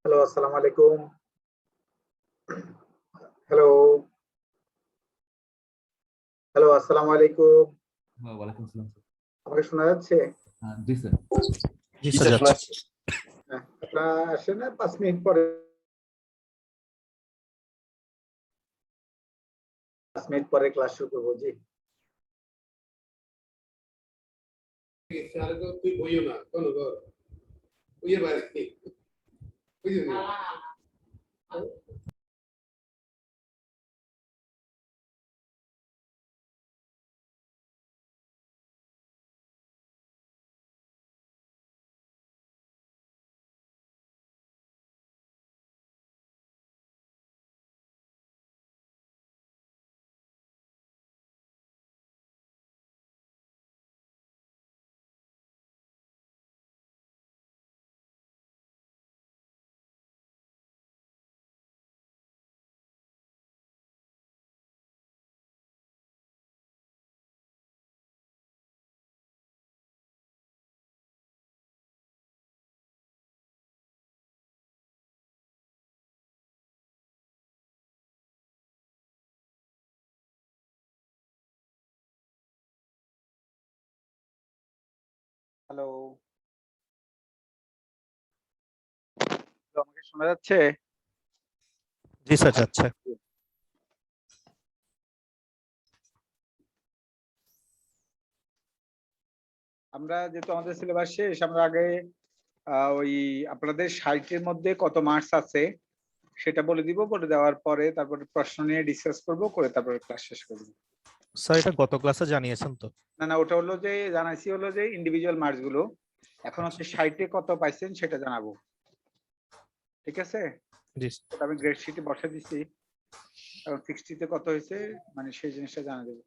Hello, আসসালামু আলাইকুম। Hello, hello, আসসালামু আলাইকুম। হ্যাঁ, ওয়ালাইকুম আসসালাম স্যার। আমাকে শোনা যাচ্ছে? জি স্যার। জি স্যার যাচ্ছে। হ্যাঁ, আপনারা আসেন না ৫ মিনিট পরে ৫ মিনিট পরে ক্লাস শুরু করব। জি। তুই বইও না কোন বইয়ের বাইরে বুঝলি হ্যালো। আমাকে শোনা যাচ্ছে? জি স্যার যাচ্ছে। আমরা যেহেতু আমাদের সিলেবাস শেষ, আমরা আগে ওই আপনাদের ৬০ এর মধ্যে কত মার্কস আছে সেটা বলে দিব। বলে দেওয়ার পরে তারপরে প্রশ্ন নিয়ে ডিসকাস করব, করে তারপরে ক্লাস শেষ করব। স্যার এটা গত ক্লাসে জানিয়েছেন তো? না, ওটা হলো যে জানাইছি হলো যে ইন্ডিভিজুয়াল মার্কস গুলো। এখন হচ্ছে ৬০ এ কত পাইছেন সেটা জানাবো। ঠিক আছে? জি ওটা আমি গ্রেড শিটে বসে দিছি। এবং 60 তে কত হয়েছে মানে সেই জিনিসটা জানা দেবো।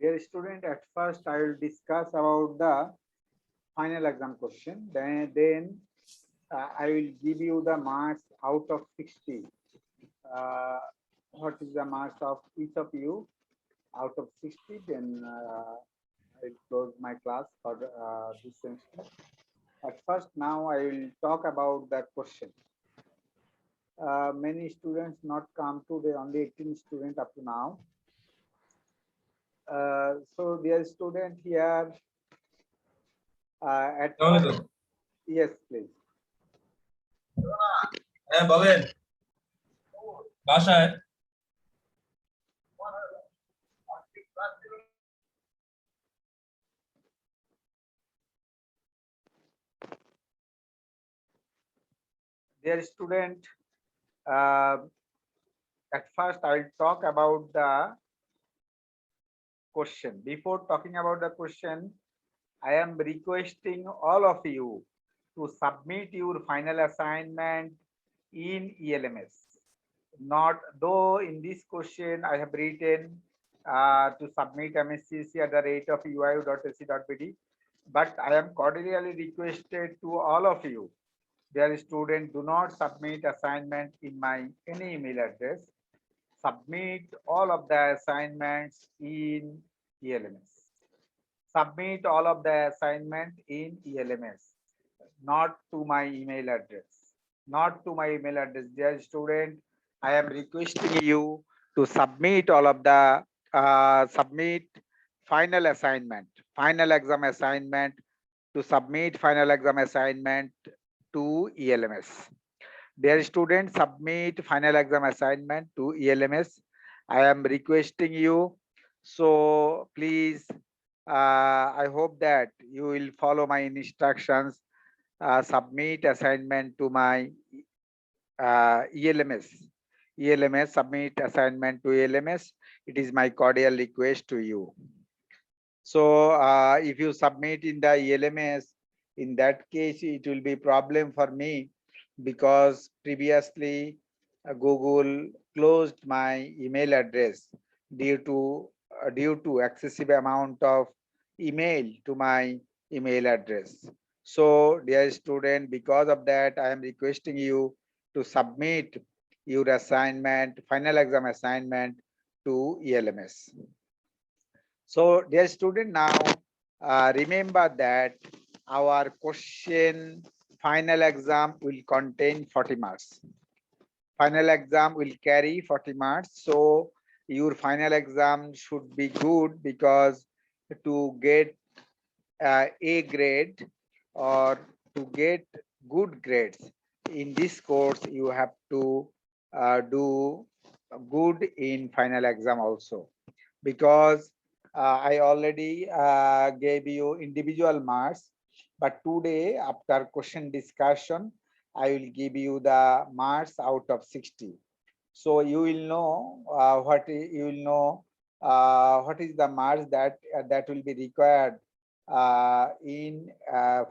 Dear student, at first I will discuss about the final exam question. Then I will give you the marks out of 60. What is the marks of each of you out of 60? Then I will close my class for this semester. At first, now I will talk about the question. Many students not come today, only 18 students up to now. So dear student here at আসসালামু yes please. হ্যাঁ বলেন বাসায় Dear student, at first I will talk about the question. Before talking about the question, I am requesting all of you to submit your final assignment in ELMS. Not though in this question I have written to submit MSCC at the rate of uiu.ac.bd, but I am cordially requested to all of you, dear student, do not submit assignment in my any email address. Submit all of the assignments in ELMS. Submit all of the assignment in ELMS, not to my email address. Not to my email address. Dear student, I am requesting you to submit all of the submit final assignment, final exam assignment, to submit final exam assignment to ELMS. Dear students, submit final exam assignment to ELMS. I am requesting you. So please, I hope that you will follow my instructions. Submit assignment to my ELMS. ELMS, submit assignment to ELMS. It is my cordial request to you. So if you submit in the ELMS, in that case, it will be problem for me, because previously Google closed my email address due to excessive amount of email to my email address. So dear student, because of that, I am requesting you to submit your assignment, final exam assignment to ELMS. So dear student, now remember that our question final exam will contain 40 marks. Final exam will carry 40 marks. So your final exam should be good, because to get A grade or to get good grades in this course, you have to do good in final exam also, because I already gave you individual marks, but today after question discussion, I will give you the marks out of 60. So you will know what is the marks that will be required in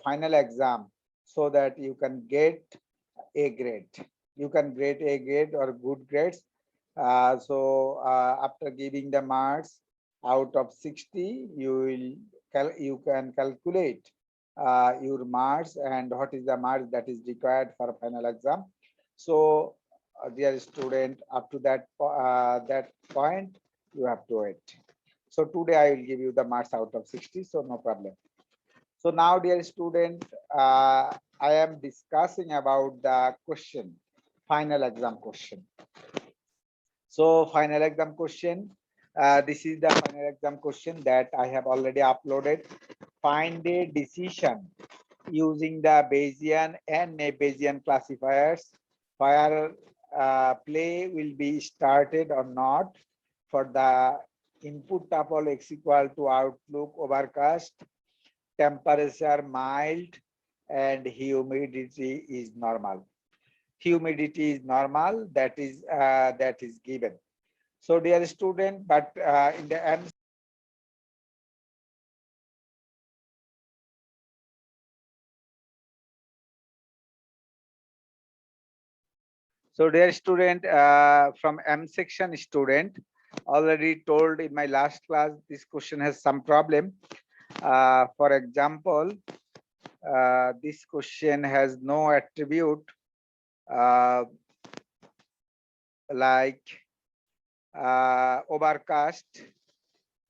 final exam, so that you can get A grade. You can get A grade or good grades. So after giving the marks out of 60, you can calculate your marks and what is the marks that is required for final exam. So dear student, up to that point, you have to wait. So today I will give you the marks out of 60, so no problem. So now, dear student, I am discussing about the question, final exam question. So final exam question, this is the final exam question that I have already uploaded. Find a decision using the Bayesian and Bayesian classifiers. Where play will be started or not for the input tuple x equal to outlook overcast, temperature mild, and humidity is normal. Humidity is normal, that is given. So dear student, but in the end, so dear student, from M section student, already told in my last class, this question has some problem. For example, this question has no attribute like overcast.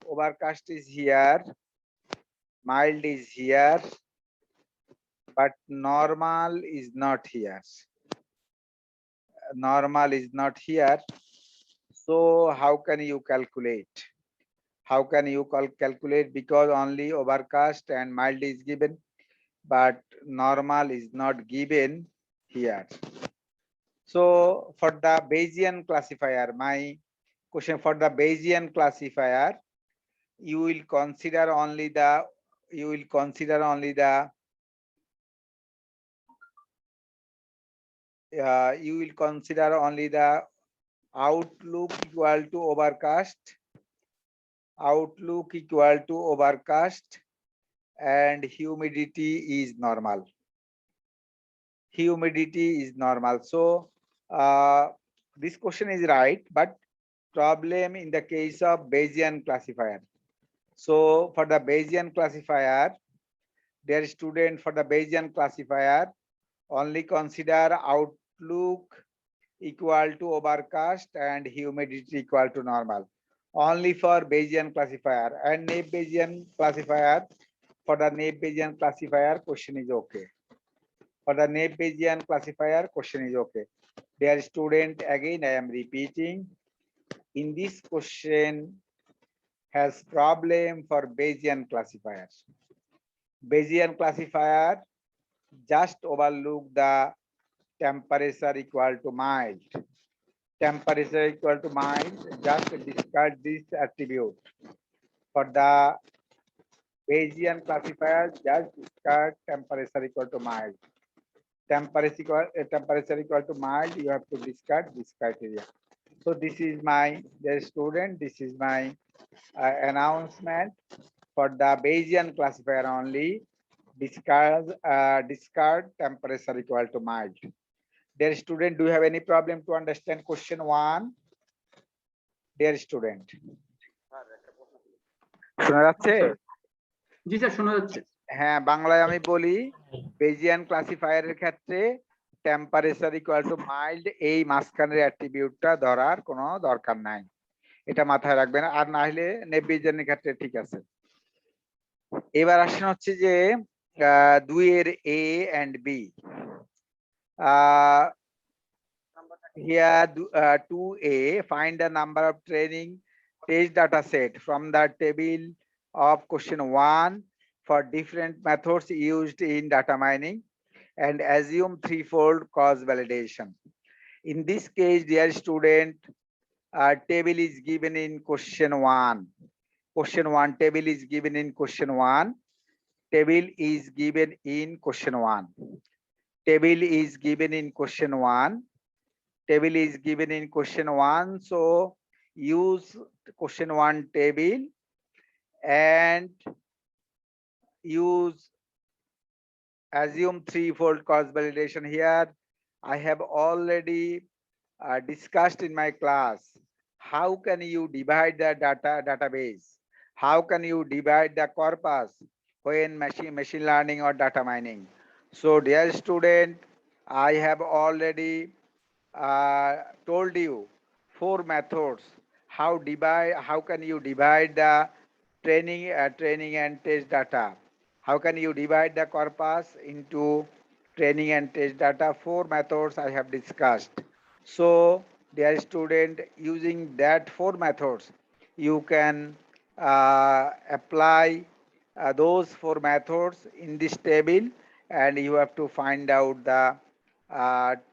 Overcast is here, mild is here, but normal is not here. Normal is not here. So how can you calculate? How can you calculate? Because only overcast and mild is given, but normal is not given here. So for the Bayesian classifier, my question for the Bayesian classifier, you will consider only the outlook equal to overcast, and humidity is normal. So this question is right, but problem in the case of Bayesian classifier. So for the Bayesian classifier, dear student, for the Bayesian classifier, only consider outlook equal to overcast and humidity equal to normal. Only for Bayesian classifier. And Naive Bayesian classifier, for the Naive Bayesian classifier, question is okay. For the Naive Bayesian classifier, question is okay. Dear student, again I am repeating, in this question has problem for Bayesian classifier. Bayesian classifier just overlook the temperature equal to mild. Temperature equal to mild, just discard this attribute. For the Bayesian classifier, just discard temperature equal to mild. Temperature equal to mild, you have to discard this criteria. So this is my, dear student, this is my announcement for the Bayesian classifier only. Discard temperature equal to mild. Dear student, do you have any problem to understand question 1? Dear student, শোনা যাচ্ছে? জি sir শোনা যাচ্ছে। হ্যাঁ, বাংলায় আমি বলি বেজিয়ান ক্লাসিফায়ারের ক্ষেত্রে temperature equal to mild, এই মাঝখানের অ্যাট্রিবিউটটা ধরার কোনো দরকার নাই, এটা মাথায় রাখবেন। আর না হলে নেভিজেনের ক্ষেত্রে ঠিক আছে। এবার আসেন হচ্ছে যে 2 এর A and B. Here 2A, find the number of training test data set from the table of question 1 for different methods used in data mining and assume threefold cross validation. In this case, dear student, table is given in question 1. Question 1 table is given in question 1. Table is given in question 1. Table is given in question 1. Table is given in question 1. So use question 1 table and use assume threefold cross validation. Here I have already discussed in my class how can you divide the database, how can you divide the corpus when machine learning or data mining. So dear student, I have already told you 4 methods how can you divide the training and test data. How can you divide the corpus into training and test data? 4 methods I have discussed. So dear student, using that 4 methods, you can apply those 4 methods in this table, and you have to find out the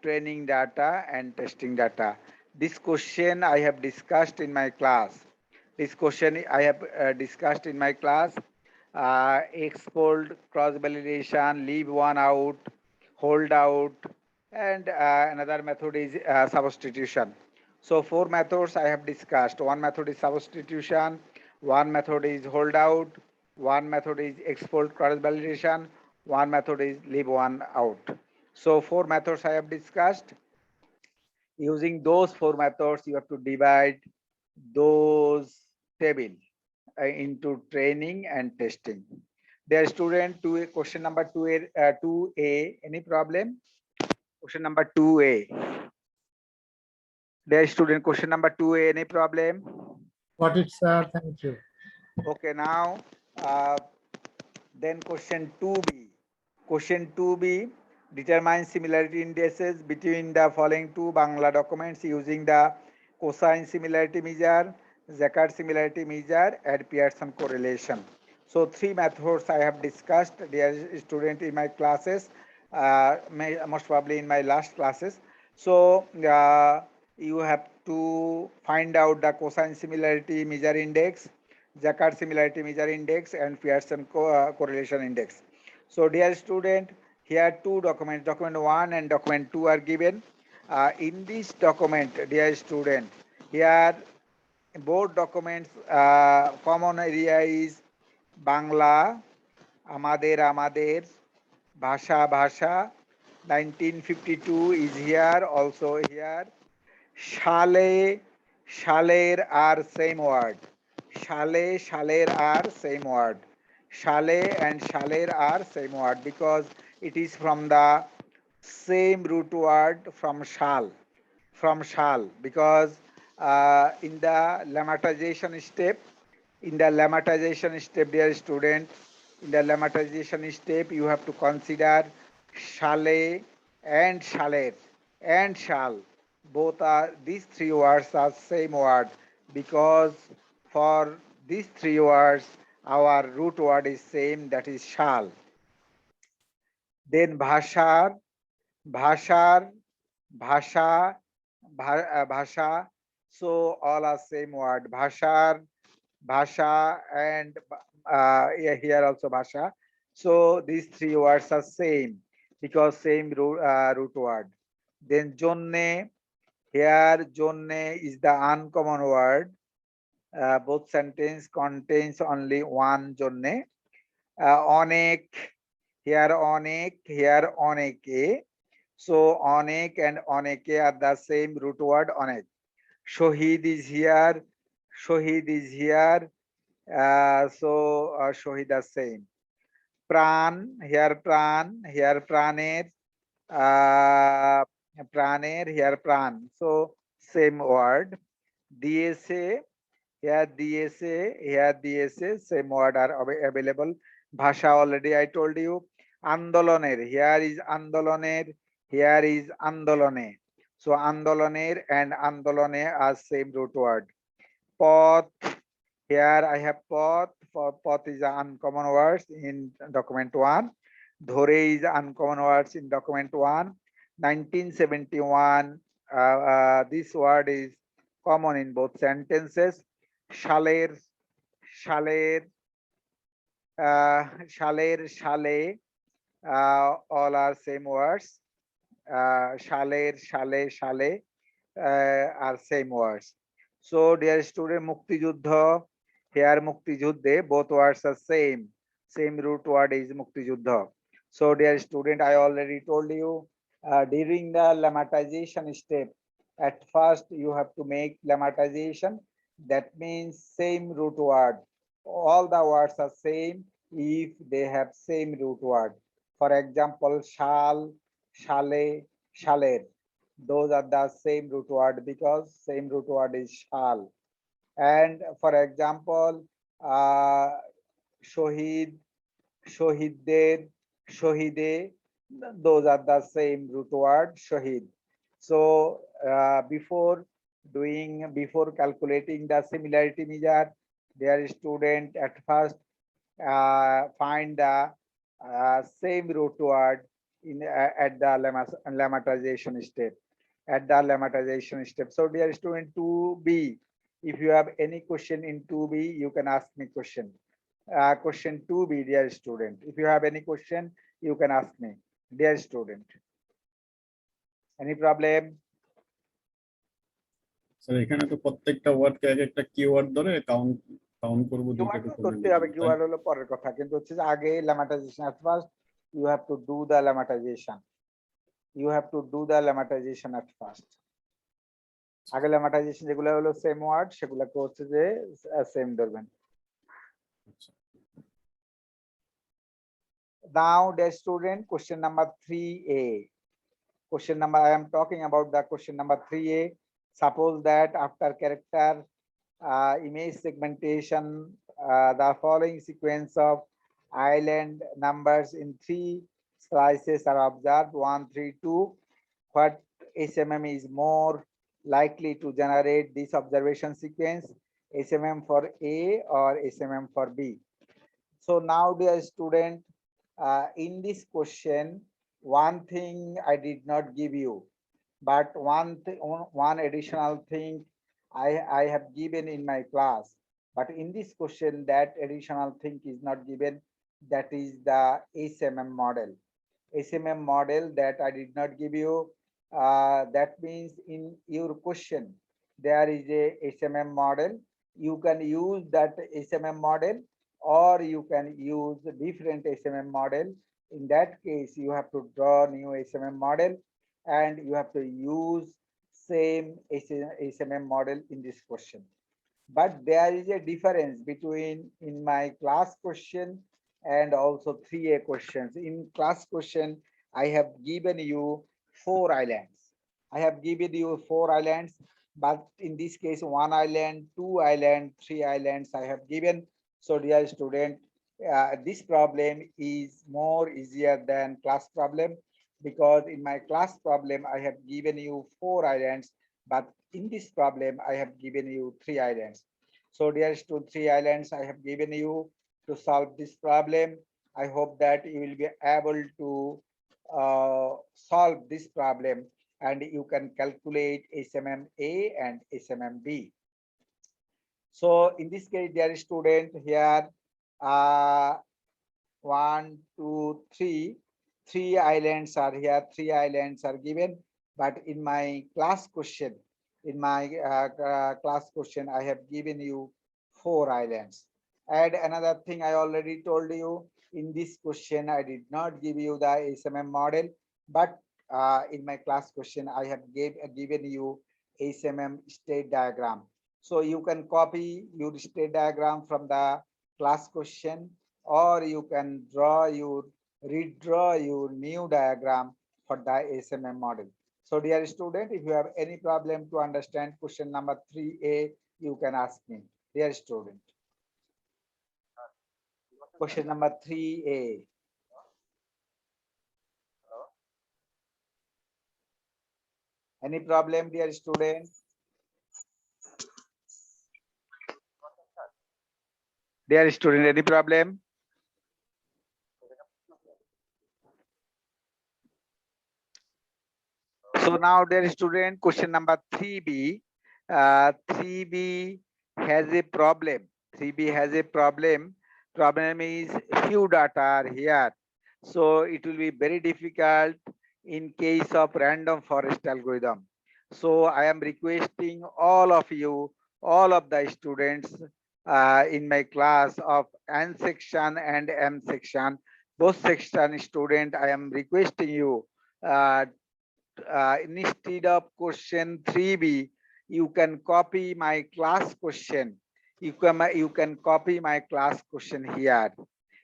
training data and testing data. This question I have discussed in my class. This question I have discussed in my class. Export, cross validation, leave one out, hold out, and another method is substitution. So 4 methods I have discussed. One method is substitution, one method is hold out, one method is export cross validation, one method is leave one out. So 4 methods I have discussed. Using those 4 methods, you have to divide those table into training and testing. Dear student, question number 2A, any problem? Question number 2A. Dear student, question number 2A, any problem? Got it, sir. Thank you. Okay, now then question 2B. Question 2B, determine similarity indices between the following two Bangla documents using the cosine similarity measure, Jaccard similarity measure, and Pearson correlation. So three methods I have discussed, dear student, in my classes, most probably in my last classes. So you have to find out the cosine similarity measure index, Jaccard similarity measure index, and Pearson correlation index. So dear student, here two documents, document 1 and document 2 are given. In this document, dear student, here both documents common area is Bangla, Amader, Bhasha, 1952 is here, also here. Shaler are same word. Shaler are same word. Shale and shaler are same word because it is from the same root word from shal, because in the lemmatization step, dear student, in the lemmatization step, you have to consider shale and shaler and shal. Both are, these three words are same word because for these three words, our root word is same, that is shal. Then bhashar, bhasha, bhasha. So all are same word. Bhasha, and here also bhasha. So these three words are same because same root word. Then jonne, here jonne is the uncommon word. Both sentence contains only one jonne. Onek, here oneke. So onek and oneke are the same root word onek. Shohid is here. So shohid are same. Pran, here praner. Praner, here pran. So same word. DSA, here DSA, same word are available. Bhasha already I told you. Andoloner, here is andoloner, here is andolone. So andoloner and andolone are same root word. Pot, here I have pot. Pot is an uncommon word in document 1. Dhore is uncommon words in document 1. 1971, this word is common in both sentences. Shaler, shale, all are same words. Shale are same words. So dear student, Mukti Juddha, here Mukti Juddhe, both words are same. Same root word is Mukti Juddha. So dear student, I already told you during the lemmatization step, at first you have to make lemmatization. That means same root word. All the words are same if they have same root word. For example, shal, shale, shaler. Those are the same root word because same root word is shal. And for example, shohid, shohidder, shohide, those are the same root word, shohid. So before calculating the similarity measure, dear student, at first find the same root word in at the lemmatization step. So dear student, 2B, if you have any question in 2B, you can ask me question. Question 2B, dear student. If you have any question, you can ask me, dear student. Any problem? Sir এখানে তো প্রত্যেকটা ওয়ার্ডকে এক একটা keyword ধরে count করব দুইটা Keyword করতে হবে, keyword হলো পরের কথা, কিন্তু হচ্ছে যে আগে lemmatization at first you have to do the lemmatization. You have to do the lemmatization at first. আগে লেমাটাইজেশন যেগুলো হলো সেম ওয়ার্ড সেগুলোকে হচ্ছে যে সেম ধরবেন। Now, dear student, question number 3A. Question number, I am talking about the question number 3A. Suppose that after character image segmentation, the following sequence of island numbers in 3 slices are observed: 1, 3, 2. What SMM is more likely to generate this observation sequence? SMM for A or SMM for B? So now, dear student, in this question, one thing I did not give you, but one additional thing I have given in my class. But in this question, that additional thing is not given. That is the SMM model. SMM model that I did not give you. That means in your question, there is a SMM model. You can use that SMM model, or you can use a different SMM model. In that case, you have to draw new SMM model, and you have to use same SMM model in this question. But there is a difference between in my class question and also 3A questions. In class question, I have given you 4 islands. I have given you 4 islands, but in this case, 1 island, 2 island, 3 islands I have given. So dear student, this problem is more easier than class problem, because in my class problem I have given you 4 islands, but in this problem I have given you 3 islands. So dear student, 3 islands I have given you to solve this problem. I hope that you will be able to solve this problem, and you can calculate SMM A and SMM B. So in this case, dear student, here 1, 2, 3, 3 islands are here. 3 islands are given, but in my class question, I have given you 4 islands. And another thing I already told you, in this question I did not give you the SMM model, but in my class question I have given you SMM state diagram. So you can copy your state diagram from the class question, or you can redraw your new diagram for the SMM model. So dear student, if you have any problem to understand question number 3A, you can ask me, dear student. Question number 3A. Any problem, dear student? Dear student, any problem? So now, dear student, question number 3B. 3B has a problem. 3B has a problem. Problem is few data are here. So it will be very difficult in case of random forest algorithm. So I am requesting all of you, all of the students in my class of N section and M section, both section student, I am requesting you, instead of question 3B, you can copy my class question. You can copy my class question here.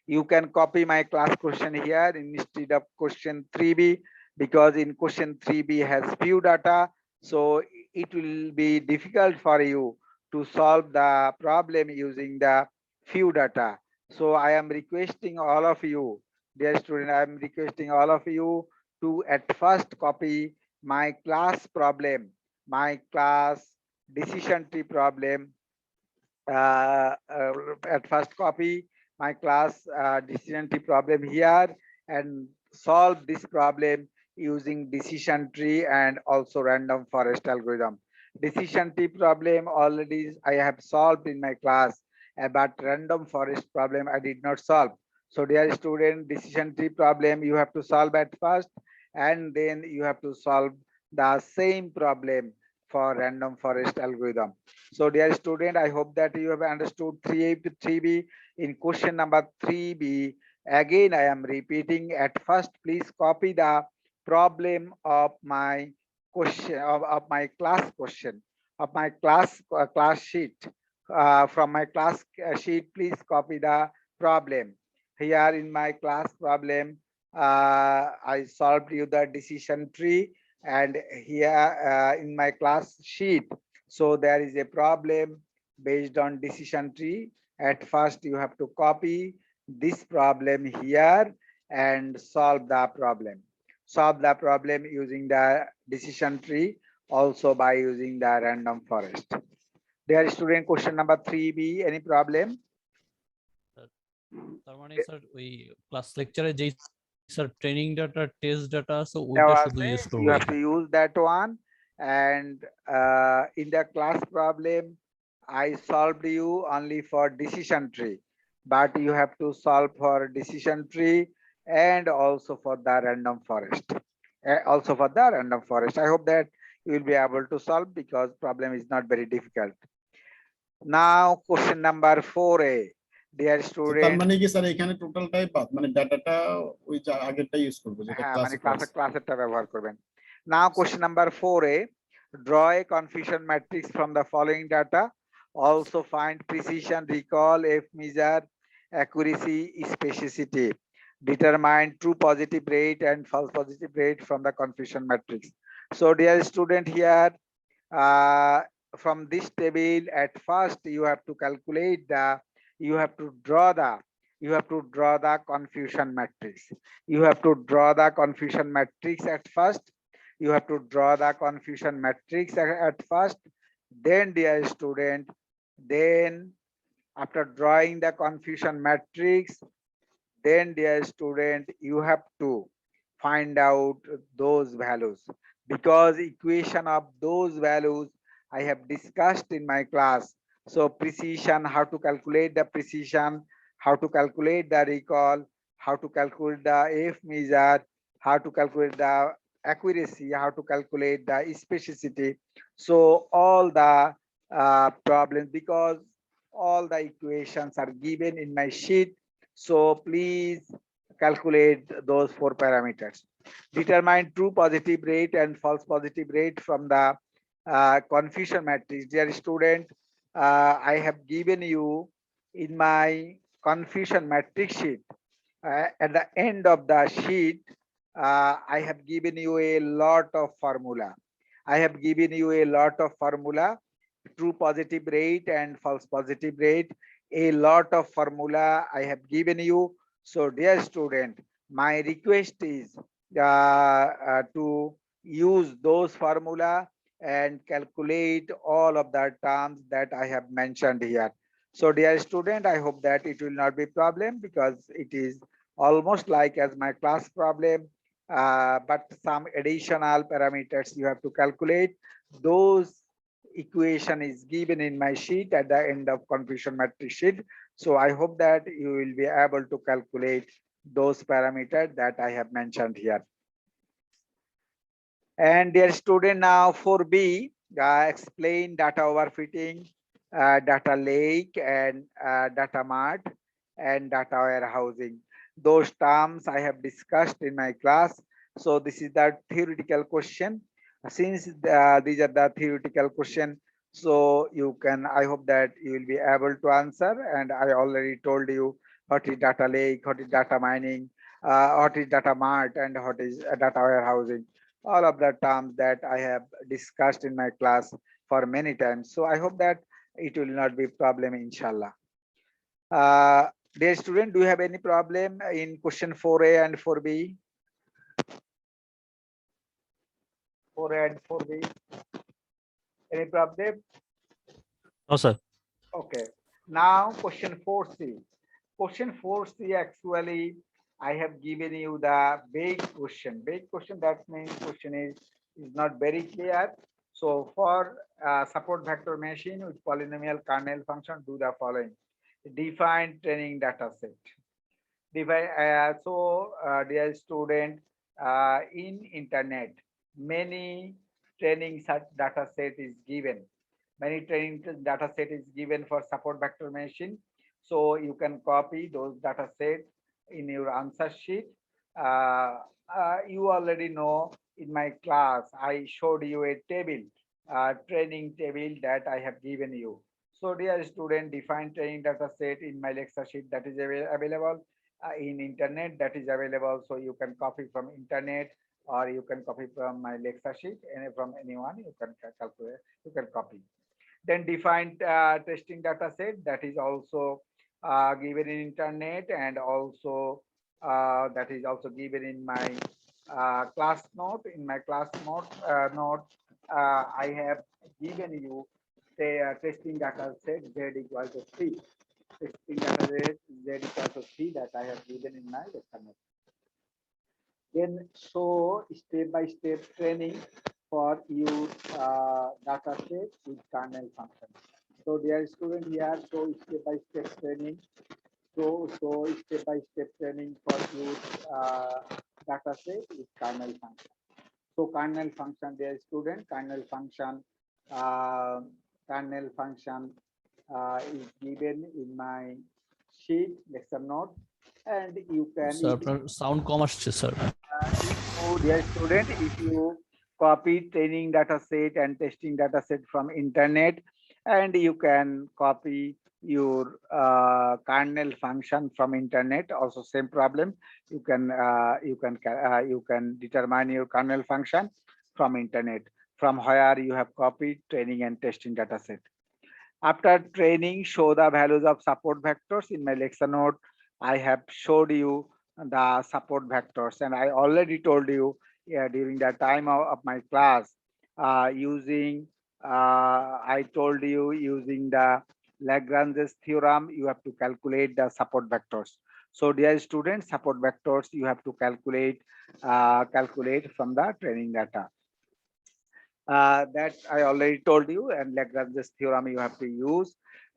You can copy my class question here instead of question 3B, because in question 3B has few data, so it will be difficult for you to solve the problem using the few data. So I am requesting all of you, dear student, I am requesting all of you to at first copy my class problem, my class decision tree problem. At first copy my class decision tree problem here and solve this problem using decision tree and also random forest algorithm. Decision tree problem already I have solved in my class, but random forest problem I did not solve. So dear student, decision tree problem you have to solve at first, and then you have to solve the same problem for random forest algorithm. So dear student, I hope that you have understood 3A to 3B. In question number 3B, again I am repeating, at first please copy the problem of my question of my class question. of my class sheet. From my class sheet, please copy the problem. Here in my class problem, I solved you the decision tree, and here in my class sheet, so there is a problem based on decision tree. At first, you have to copy this problem here and solve the problem. Solve the problem using the decision tree, also by using the random forest. Dear student, question number 3B, any problem? তার মানে sir ওই class লেকচারে যেই sir training data test data so There ওইটা was শুধু use করব you have to use that one, and in the class problem, I solved you only for decision tree, but you have to solve for decision tree and also for the random forest. Also for the random forest. I hope that you will be able to solve because problem is not very difficult. Now question number 4A. Dear তার student, মানে কি sir এখানে টোটালটাই বাদ, মানে ডাটাটা ওই আগেরটা ইউজ করব যেটা হ্যাঁ মানে ক্লাসে ক্লাসেরটা ব্যবহার করবেন। Now question number 4A, draw a confusion matrix from the following data. Also find precision, recall, F measure, accuracy, specificity. Determine true positive rate and false positive rate from the confusion matrix. So dear student, here from this table, at first you have to calculate the, you have to draw the confusion matrix. You have to draw the confusion matrix at first. You have to draw the confusion matrix at first. Then, dear student, then after drawing the confusion matrix, then, dear student, you have to find out those values, because equation of those values I have discussed in my class. So precision, how to calculate the precision, how to calculate the recall, how to calculate the F measure, how to calculate the accuracy, how to calculate the specificity. So all the problems, because all the equations are given in my sheet. So please calculate those 4 parameters. Determine true positive rate and false positive rate from the confusion matrix. Dear student, I have given you in my confusion matrix sheet. At the end of the sheet, I have given you a lot of formula. I have given you a lot of formula, true positive rate and false positive rate. A lot of formula I have given you. So dear student, my request is to use those formula and calculate all of the terms that I have mentioned here. So dear student, I hope that it will not be problem, because it is almost like as my class problem, but some additional parameters you have to calculate. Those equation is given in my sheet at the end of confusion matrix sheet. So I hope that you will be able to calculate those parameters that I have mentioned here. And dear student, now 4B, explain data overfitting, data lake, and data mart, and data warehousing. Those terms I have discussed in my class. So this is the theoretical question. Since these are the theoretical question, so you can, I hope that you will be able to answer. And I already told you what is data lake, what is data mining, what is data mart, and what is data warehousing. All of the terms that I have discussed in my class for many times. So I hope that it will not be problem, inshallah. Dear student, do you have any problem in question 4A and 4B? 4A and 4B. Any problem? No, sir. Okay. Now question 4C. Question 4C, actually, I have given you the big question. Big question, that means question is not very clear. So for support vector machine with polynomial kernel function, do the following. Define training data set. Define, dear student, in internet, many training such data set is given. Many training data set is given for support vector machine. So you can copy those data set in your answer sheet. You already know, in my class I showed you a table training table that I have given you. So dear student, define training data set in my lecture sheet that is available in internet, that is available. So you can copy from internet or you can copy from my lecture sheet and from anyone you can calculate, you can copy. Then define testing data set that is also given in internet and also that is also given in my class note. In my class note, I have given you the testing data set z equal to 3. Testing data set z equal to 3 that I have given in my lecture note. Then show step-by-step training for your data set with kernel function. So dear student, here show step-by-step training. So step-by-step training for your data set with kernel function. So kernel function, dear student, uh, kernel function is given in my sheet lecture note, and you can. Sir, আপনার sound কম আসছে, sir. So dear student, if you copy training data set and testing data set from internet, and you can copy your kernel function from internet, also same problem. You can determine your kernel function from internet, from where you have copied training and testing data set. After training, show the values of support vectors. In my lecture note, I have showed you the support vectors, and I already told you during the time of my class I told you using the Lagrange's theorem, you have to calculate the support vectors. So dear students, support vectors you have to calculate from the training data. That I already told you, and Lagrange's theorem you have to use.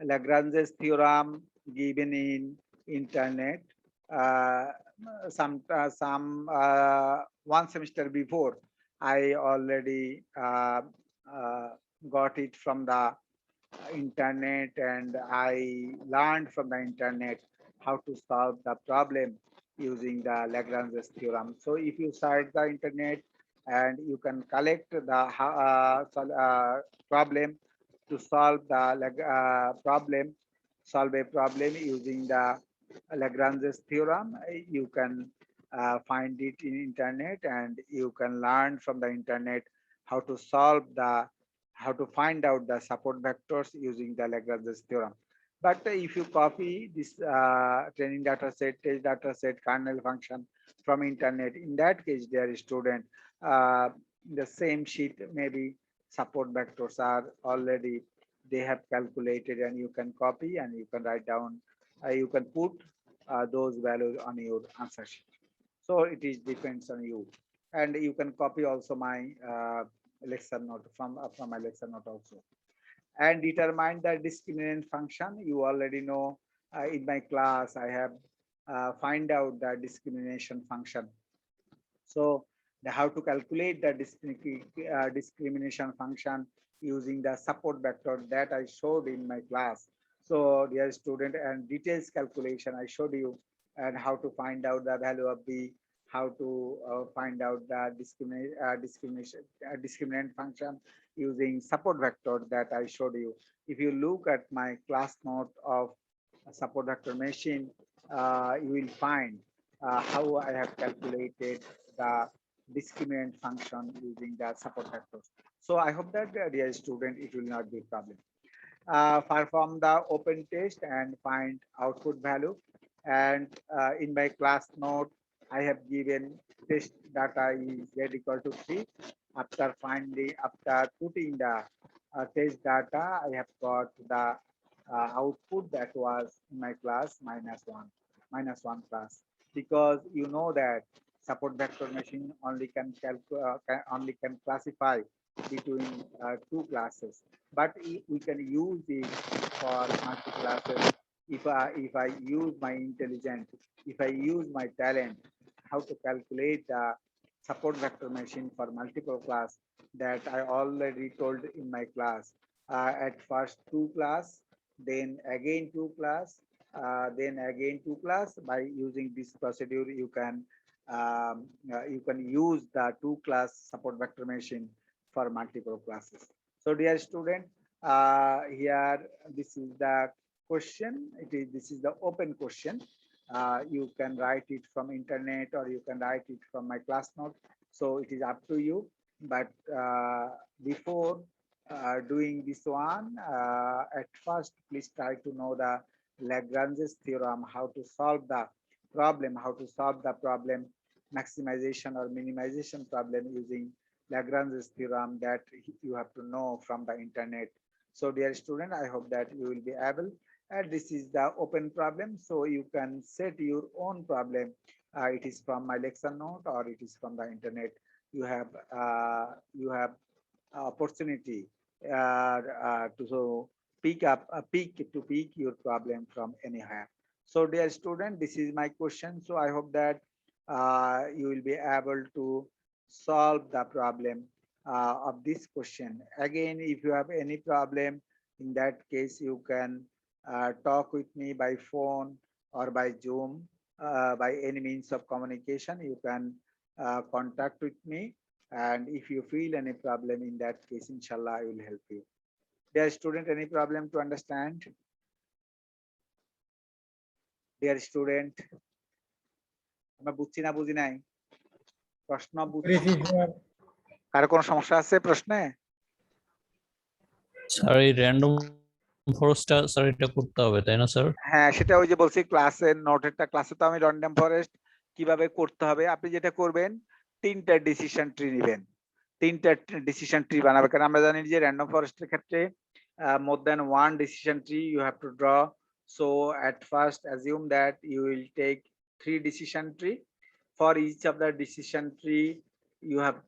Lagrange's theorem given in internet some one semester before. I already got it from the internet, and I learned from the internet how to solve the problem using the Lagrange's theorem. So if you search the internet and you can collect the problem to solve a problem using the Lagrange's theorem, you can find it in internet, and you can learn from the internet how to find out the support vectors using the Lagrange's theorem. But if you copy this training data set, test data set, kernel function from internet, in that case, dear student, the same sheet, maybe support vectors are already, they have calculated, and you can copy and you can write down, you can put those values on your answer sheet. So it is depends on you, and you can copy also my lecture note from my lecture note also, and determine the discriminant function. You already know in my class I have find out the discrimination function. So how to calculate the discrimination function using the support vector that I showed in my class. So dear student, and details calculation I showed you, and how to find out the value of B, how to find out the discriminant function using support vector that I showed you. If you look at my class note of support vector machine, you will find how I have calculated the discriminant function using the support vectors. So I hope that dear student, it will not be a problem. Perform the open test and find output value. And in my class note, I have given test data is z equal to 3. After putting the test data, I have got the output that was in my class -1 class, because you know that support vector machine only can classify between two classes, but we can use it for multi classes. If I use my intelligence, if I use my talent, how to calculate the support vector machine for multiple class, that I already told in my class. At first 2 class, then again 2 class, then again 2 class. By using this procedure, you can use the 2 class support vector machine for multiple classes. So dear student, here this is the question. This is the open question. You can write it from internet or you can write it from my class note. So it is up to you. But before doing this one, at first, please try to know the Lagrange's theorem, how to solve the problem, maximization or minimization problem using Lagrange's theorem that you have to know from the internet. So dear student, I hope that you will be able, and this is the open problem, so you can set your own problem. It is from my lecture note or it is from the internet. You have opportunity to pick your problem from anywhere. So dear student, this is my question. So I hope that you will be able to solve the problem of this question. Again, if you have any problem, in that case, you can talk with me by phone or by Zoom, by any means of communication. You can contact with me. And if you feel any problem, in that case, inshallah, I will help you. Dear student, any problem to understand? Dear student, আমরা বুঝছি না বুঝি নাই প্রশ্ন বুঝছি কারো কোনো সমস্যা আছে প্রশ্নে স্যার এই র্যান্ডম ফরেস্টটা স্যার এটা করতে হবে তাই না স্যার? হ্যাঁ সেটা ওই যে বলছি ক্লাসের নোটেরটা ক্লাসে তো আমি র্যান্ডম ফরেস্ট কিভাবে করতে হবে আপনি যেটা করবেন তিনটা ডিসিশন ট্রি নেবেন তিনটা ডিসিশন ট্রি বানাবেন কারণ আমরা জানি যে র্যান্ডম ফরেস্টের ক্ষেত্রে more than one decision tree you have to draw. So at first assume that you will take 3 decision tree. For each of the decision tree you have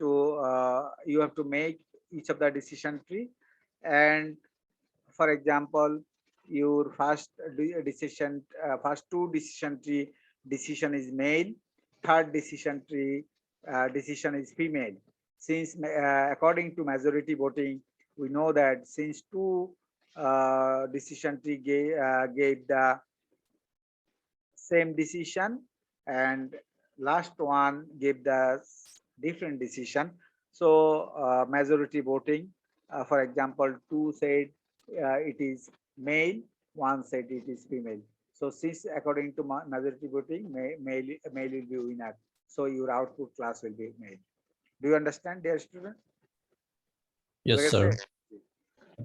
to make each of the decision tree, and for example your first decision first 2 decision tree decision is male, third decision tree decision is female. Since according to majority voting, we know that since 2 decision tree gave the same decision and last one gave the different decision, so majority voting, for example 2 said it is male, 1 said it is female. So since according to majority voting, male will be winner, so your output class will be male. Do you understand, dear student? Yes sir.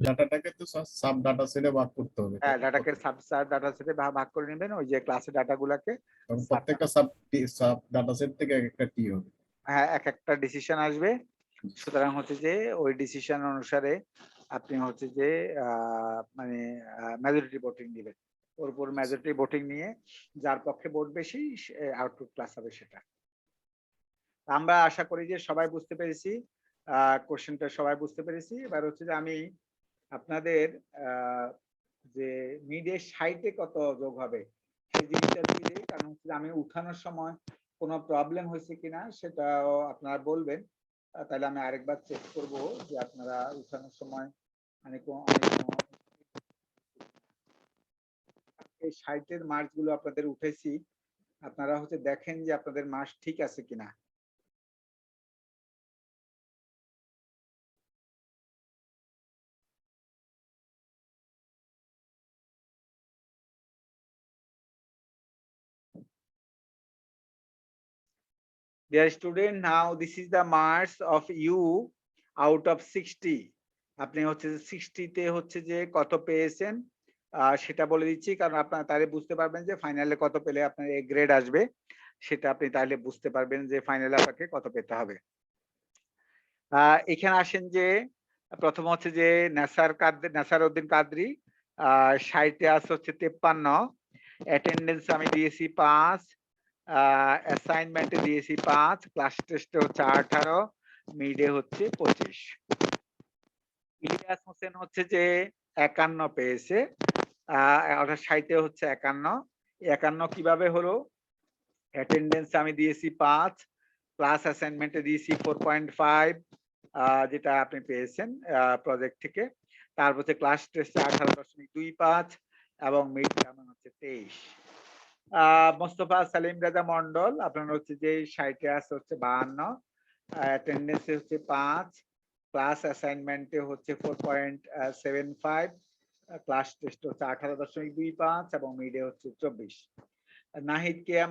ডাটাটাকে তো sub data সেটে ভাগ করতে হবে। হ্যাঁ ডাটাকে sub data সেটে ভাগ করে নেবেন ওই যে ক্লাসের ডাটাগুলোকে প্রত্যেকটা সাব ডাটা সেট থেকে একটা টি হবে। হ্যাঁ এক একটা ডিসিশন আসবে, সুতরাং হচ্ছে যে ওই ডিসিশন অনুসারে আপনি হচ্ছে যে মানে মেজরিটি ভোটিং দিবেন, ওর উপর মেজরিটি ভোটিং নিয়ে যার পক্ষে ভোট বেশি আউটপুট ক্লাস হবে সেটা। আমরা আশা করি যে সবাই বুঝতে পেরেছি, কোশ্চেনটা সবাই বুঝতে পেরেছি। এবার হচ্ছে যে আমি আপনাদের যে মিডের সাইটে কত যোগ হবে সেই জিনিসটা দিয়ে, কারণ হচ্ছে আমি উঠানোর সময় কোনো প্রবলেম হয়েছে কিনা সেটাও আপনারা বলবেন, তাহলে আমি আরেকবার চেক করব যে আপনারা উঠানোর সময় মানে এই সাইটের মার্ক গুলো আপনাদের উঠেছি, আপনারা হচ্ছে দেখেন যে আপনাদের মার্ক ঠিক আছে কিনা। Dear student, now this is the marks of you out of 60. আপনি হচ্ছে 60 তে হচ্ছে যে কত পেয়েছেন সেটা বলে দিচ্ছি, কারণ আপনারা তাহলে বুঝতে পারবেন যে ফাইনালে কত পেলে আপনার এ গ্রেড আসবে, সেটা আপনি তাহলে বুঝতে পারবেন যে ফাইনালে আপনাকে কত পেতে হবে। এখানে আসেন যে প্রথম হচ্ছে যে নাসারউদ্দিন কাদরি 60 আছে হচ্ছে 53, অ্যাটেন্ডেন্স আমি দিয়েছি 5, অ্যাসাইনমেন্টে দিয়েছি 5, ক্লাস টেস্টে হচ্ছে 18, মিডে হচ্ছে 25। ইলিয়াস হোসেন হচ্ছে যে 51 পেয়েছে, 60 হচ্ছে 51 কিভাবে হলো, অ্যাটেন্ডেন্স আমি দিয়েছি 5, প্লাস অ্যাসাইনমেন্টে দিয়েছি 4.5 যেটা আপনি পেয়েছেন প্রজেক্ট থেকে, তারপর হচ্ছে ক্লাস টেস্টে 18.25 এবং মিড টার্ম হচ্ছে 23। মোস্তফা সালিম রাজা মন্ডল আপনার হচ্ছে যে 60 আছে হচ্ছে 52, অ্যাটেন্ডেন্স হচ্ছে 5, ক্লাস অ্যাসাইনমেন্টে হচ্ছে 4.75, ক্লাস টেস্ট হচ্ছে 18.25 এবং মিডে হচ্ছে 24।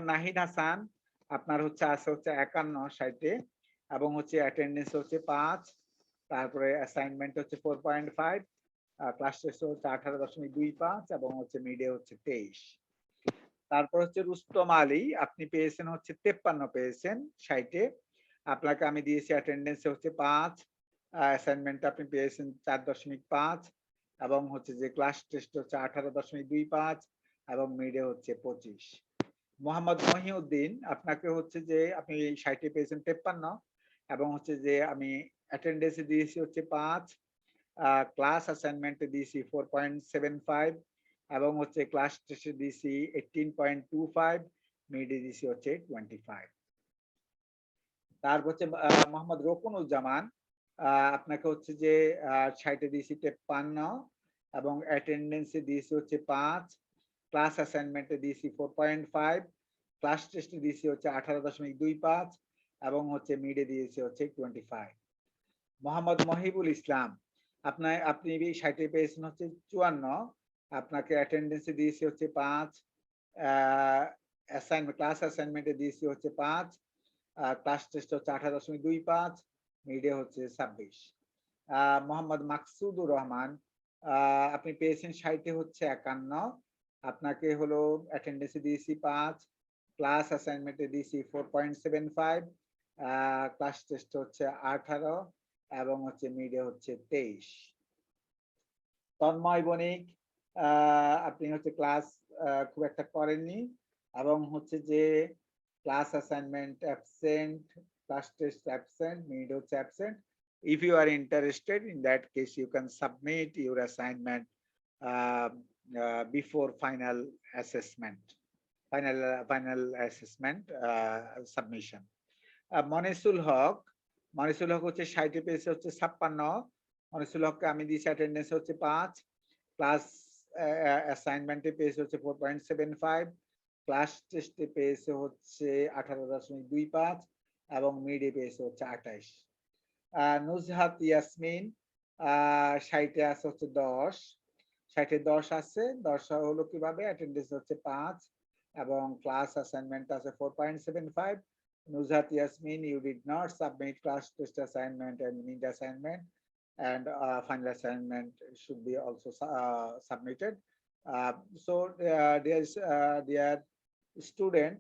নাহিদ হাসান আপনার হচ্ছে আছে হচ্ছে 51 এবং হচ্ছে অ্যাটেন্ডেন্স হচ্ছে 5, তারপরে অ্যাসাইনমেন্ট হচ্ছে 4.5, ক্লাস টেস্ট হচ্ছে 18.25 এবং হচ্ছে মিডে হচ্ছে 23। তারপর হচ্ছে রুস্তম আলী, আপনি পেয়েছেন হচ্ছে 53 পেয়েছেন 60। আপনাকে আমি দিয়েছি অ্যাটেন্ডেন্সে হচ্ছে 5, অ্যাসাইনমেন্ট আপনি পেয়েছেন 4.5 এবং হচ্ছে যে ক্লাস টেস্ট হচ্ছে 18.25 এবং মিডে হচ্ছে 25। মোহাম্মদ মহিউদ্দিন, আপনাকে হচ্ছে যে আপনি 60 পেয়েছেন 53 এবং হচ্ছে যে আমি অ্যাটেন্ডেন্সে দিয়েছি হচ্ছে 5, ক্লাস অ্যাসাইনমেন্টে দিয়েছি 4.75 এবং হচ্ছে ক্লাস টেস্টে দিয়েছি 18.25, মিডে দিয়েছি হচ্ছে 25। তারপর হচ্ছে মোহাম্মদ রকুনুজ্জামান, আপনাকে হচ্ছে যে 60 দিয়েছি 53 এবং অ্যাটেন্ডেন্সে দিয়েছি হচ্ছে 5, ক্লাস অ্যাসাইনমেন্টে দিয়েছি 4.5, ক্লাস টেস্টে দিয়েছি হচ্ছে 18.25 এবং হচ্ছে মিডে দিয়েছি হচ্ছে 25। মোহাম্মদ মহিবুল ইসলাম, আপনি 60 পেয়েছেন হচ্ছে 54, আপনাকে অ্যাটেন্ডেন্সে দিয়েছি হচ্ছে 5, ক্লাস অ্যাসাইনমেন্টে দিয়েছি হচ্ছে 5, ক্লাস টেস্ট হচ্ছে 18.25, মিডে হচ্ছে 26। মোহাম্মদ মাকসুদুর রহমান, আপনি পেয়েছেন 60 হচ্ছে 51, আপনাকে হলো অ্যাটেন্ডেন্সে দিয়েছি 5, ক্লাস অ্যাসাইনমেন্টে দিয়েছি 4.75, ক্লাস টেস্ট হচ্ছে 18 এবং হচ্ছে মিডে হচ্ছে 23। তন্ময় বণিক, আপনি হচ্ছে ক্লাস খুব একটা করেননি এবং হচ্ছে যে class assignment absent, class test absent, mid হচ্ছে absent. If you are interested, in that case you can submit your assignment before final assessment submission. মনিসুল হক হচ্ছে 60 পেয়েছে হচ্ছে 56, মনিসুল হককে আমি দিয়েছি অ্যাটেন্ডেন্স হচ্ছে 5, ক্লাস অ্যাসাইনমেন্টে পেয়েছে হচ্ছে 4.75, ক্লাস টেস্টে পেয়েছে হচ্ছে 18.25 এবং মিডে পেয়েছে হচ্ছে 28। নুজহাত ইয়াসমিন, 60 আছে হচ্ছে 10, 60 10 আছে, 10 হলো কিভাবে, অ্যাটেন্ডেন্স হচ্ছে 5 এবং ক্লাস অ্যাসাইনমেন্ট আছে 4.75। Nuzhat Yasmin, you did not submit class test assignment and mid assignment, and final assignment should be also submitted. So dear student,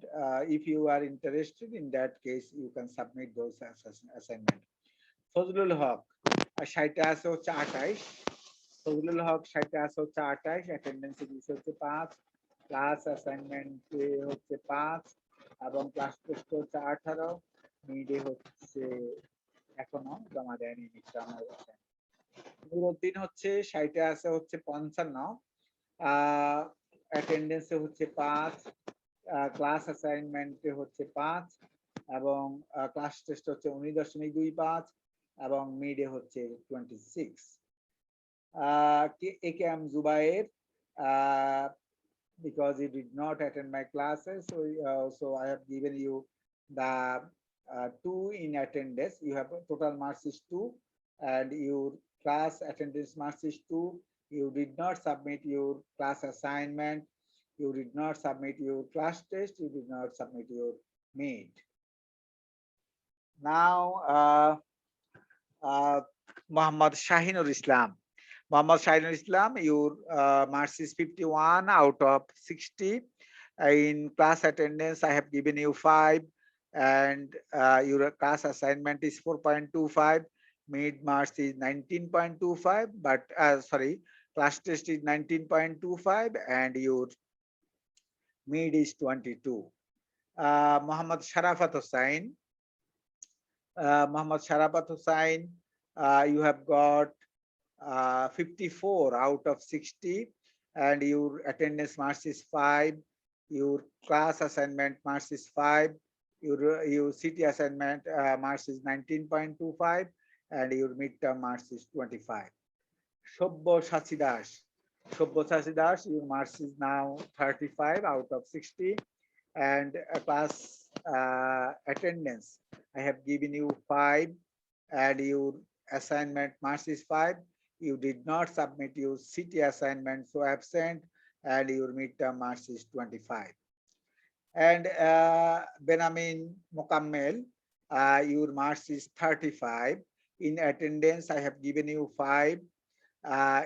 if you are interested, in that case you can submit those assignment. Fazlul হক, 60 আছে হচ্ছে 28, ফজলুল হক 60 আছে হচ্ছে 28, অ্যাটেন্ডেন্সে দিয়েছে হচ্ছে 5, class অ্যাসাইনমেন্টে হচ্ছে 5 এবং class test হচ্ছে 18, মিডে হচ্ছে এখনো জমা দেয়নি। নুরুদ্দিন হচ্ছে 60 আছে হচ্ছে 55, অ্যাটেন্ডেন্সে হচ্ছে 5, ক্লাস অ্যাসাইনমেন্টে হচ্ছে 5 এবং ক্লাস টেস্ট হচ্ছে 19.25 এবং মিডে হচ্ছে 26। AKM Zubair, because you did not attend my classes, so I have given you the 2 in attendance. You have total marks is 2 and your class attendance marks is 2. You did not submit your class assignment, you did not submit your class test, you did not submit your mid. Now Mohammad Shahinur Islam, your marks is 51 out of 60. In class attendance, I have given you 5, and your class assignment is 4.25. Mid marks is 19.25, but class test is 19.25, and your mid is 22. Mohammad Sharafat Hussain, you have got 54 out of 60, and your attendance marks is 5, your class assignment marks is 5, your CT assignment marks is 19.25, and your midterm marks is 25. Shobbo Shachidas, your marks is now 35 out of 60, and class attendance I have given you 5, and your assignment marks is 5. You did not submit your city assignment, so absent, and your midterm marks is 25. And Benamin Mokammel, your marks is 35. In attendance, I have given you 5.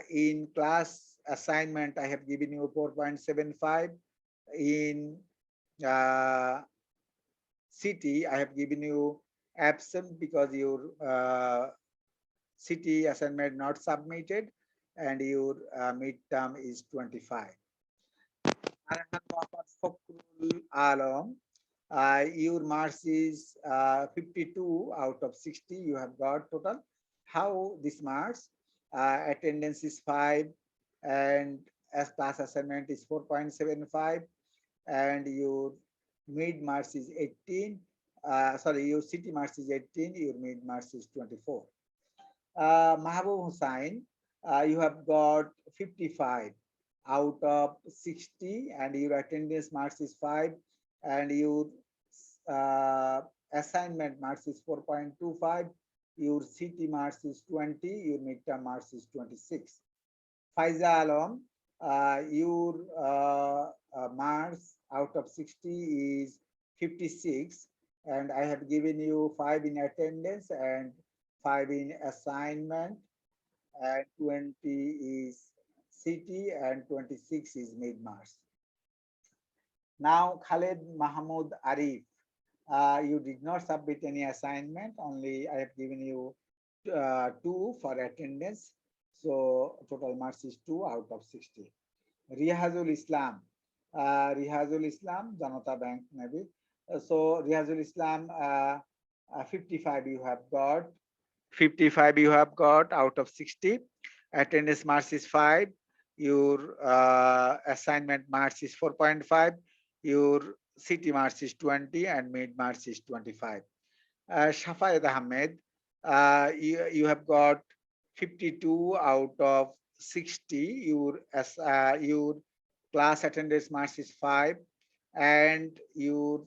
In class assignment, I have given you 4.75. In city, I have given you absent because your city assignment not submitted, and your midterm is 25. Arhan Mohammad Fakrul Alam, your marks is 52 out of 60. You have got total. How this marks? Attendance is 5, and as class assignment is 4.75, and your mid marks is 18. Sorry, your city marks is 18. Your mid marks is 24. Mahabub Hussain, you have got 55 out of 60, and your attendance marks is 5, and your assignment marks is 4.25, your city marks is 20, your midterm marks is 26. Faiza Alam, your marks out of 60 is 56, and I have given you 5 in attendance and 5 in assignment, and 20 is city, and 26 is mid-marks. Now, Khaled Mahmoud Arif, you did not submit any assignment, only I have given you 2 for attendance. So total marks is 2 out of 60. Rihazul Islam, Janata Bank maybe. So Rihazul Islam, 55 you have got. 55 you have got out of 60. Attendance marks is 5. Your assignment marks is 4.5. Your city marks is 20, and mid marks is 25. Shafayat Ahmed, you have got 52 out of 60. Your class attendance marks is 5, and your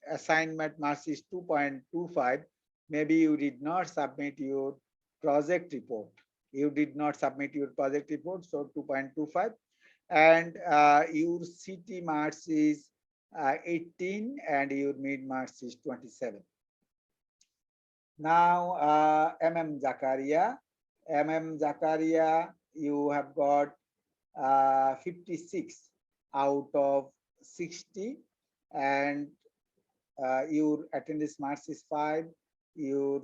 assignment marks is 2.25. Maybe you did not submit your project report. You did not submit your project report, so 2.25. And your city marks is 18, and your mid marks is 27. Now, Zakaria, you have got 56 out of 60, and your attendance marks is 5. Your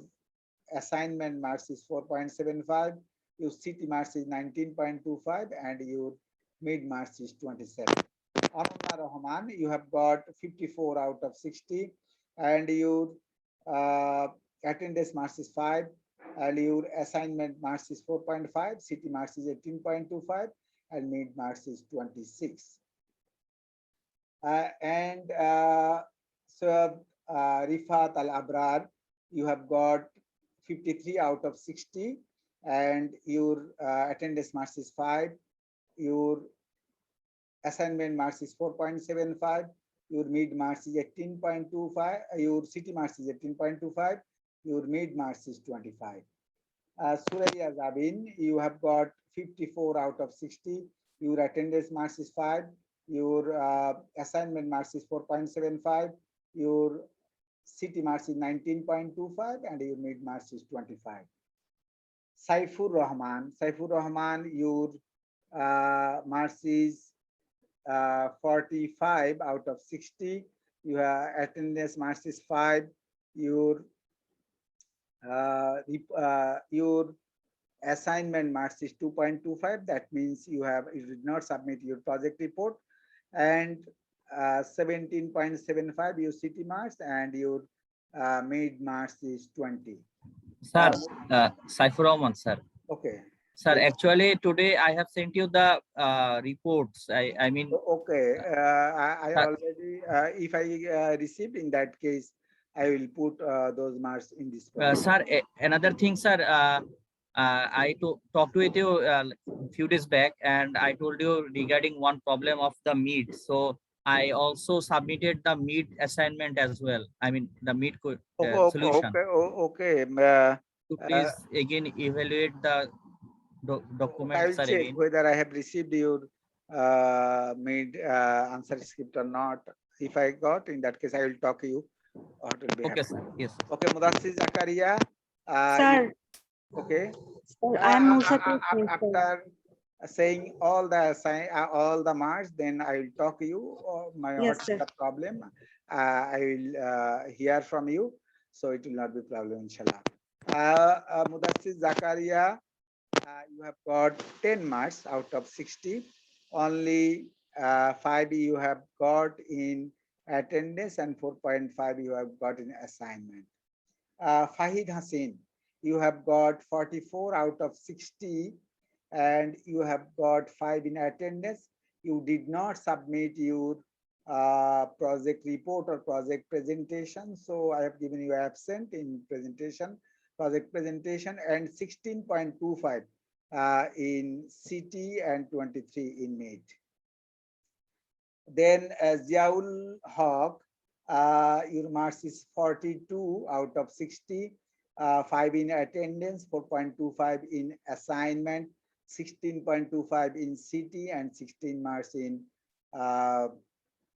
assignment marks is 4.75. Your city marks is 19.25, and your mid marks is 27. Ananda Rahman, you have got 54 out of 60, and your attendance marks is 5, and your assignment marks is 4.5, city marks is 18.25, and mid marks is 26. Rifat Al Abrar, you have got 53 out of 60, and your attendance marks is 5. Your assignment marks is 4.75. Your mid marks is 18.25. Your city marks is 18.25. Your mid marks is 25. Suraya Zabin, you have got 54 out of 60. Your attendance marks is 5. Your assignment marks is 4.75. Your city marks is 19.25, and your mid marks is 25. Saifur Rahman, your marks is 45 out of 60. Your attendance marks is 5. Your assignment marks is 2.25. That means you did not submit your project report, and 17.75 your city marks, and your mid marks is 20. Sir, Saifur Rahman, sir. Okay. Sir, actually today I have sent you the reports. I mean. Okay. I already, if I received, in that case, I will put those marks in this. Sir, another thing, sir. I talked with you a few days back, and I told you regarding one problem of the meat. So I also submitted the mid assignment as well. I mean, the mid solution. Okay. So please again evaluate the I will documents are check again. whether I have received your mid answer script or not. If I got, in that case, I will talk to you what will be Okay, happening. sir. Yes. Okay, Mudassir Zakaria. Sir, Okay. sir, I'm Musa. After saying all the marks, then I will talk to you. Yes, What is sir. the problem? I will hear from you, so it will not be problem, inshallah. Mudassir Zakaria, you have got 10 marks out of 60. Only 5 you have got in attendance and 4.5 you have got in assignment. Fahid Hassin, you have got 44 out of 60 and you have got 5 in attendance. You did not submit your project report or project presentation, so I have given you absent in project presentation, and 16.25 in CT and 23 in MID. Then Ziaul Haq, your marks is 42 out of 60, 5 in attendance, 4.25 in assignment, 16.25 in CT, and 16 marks in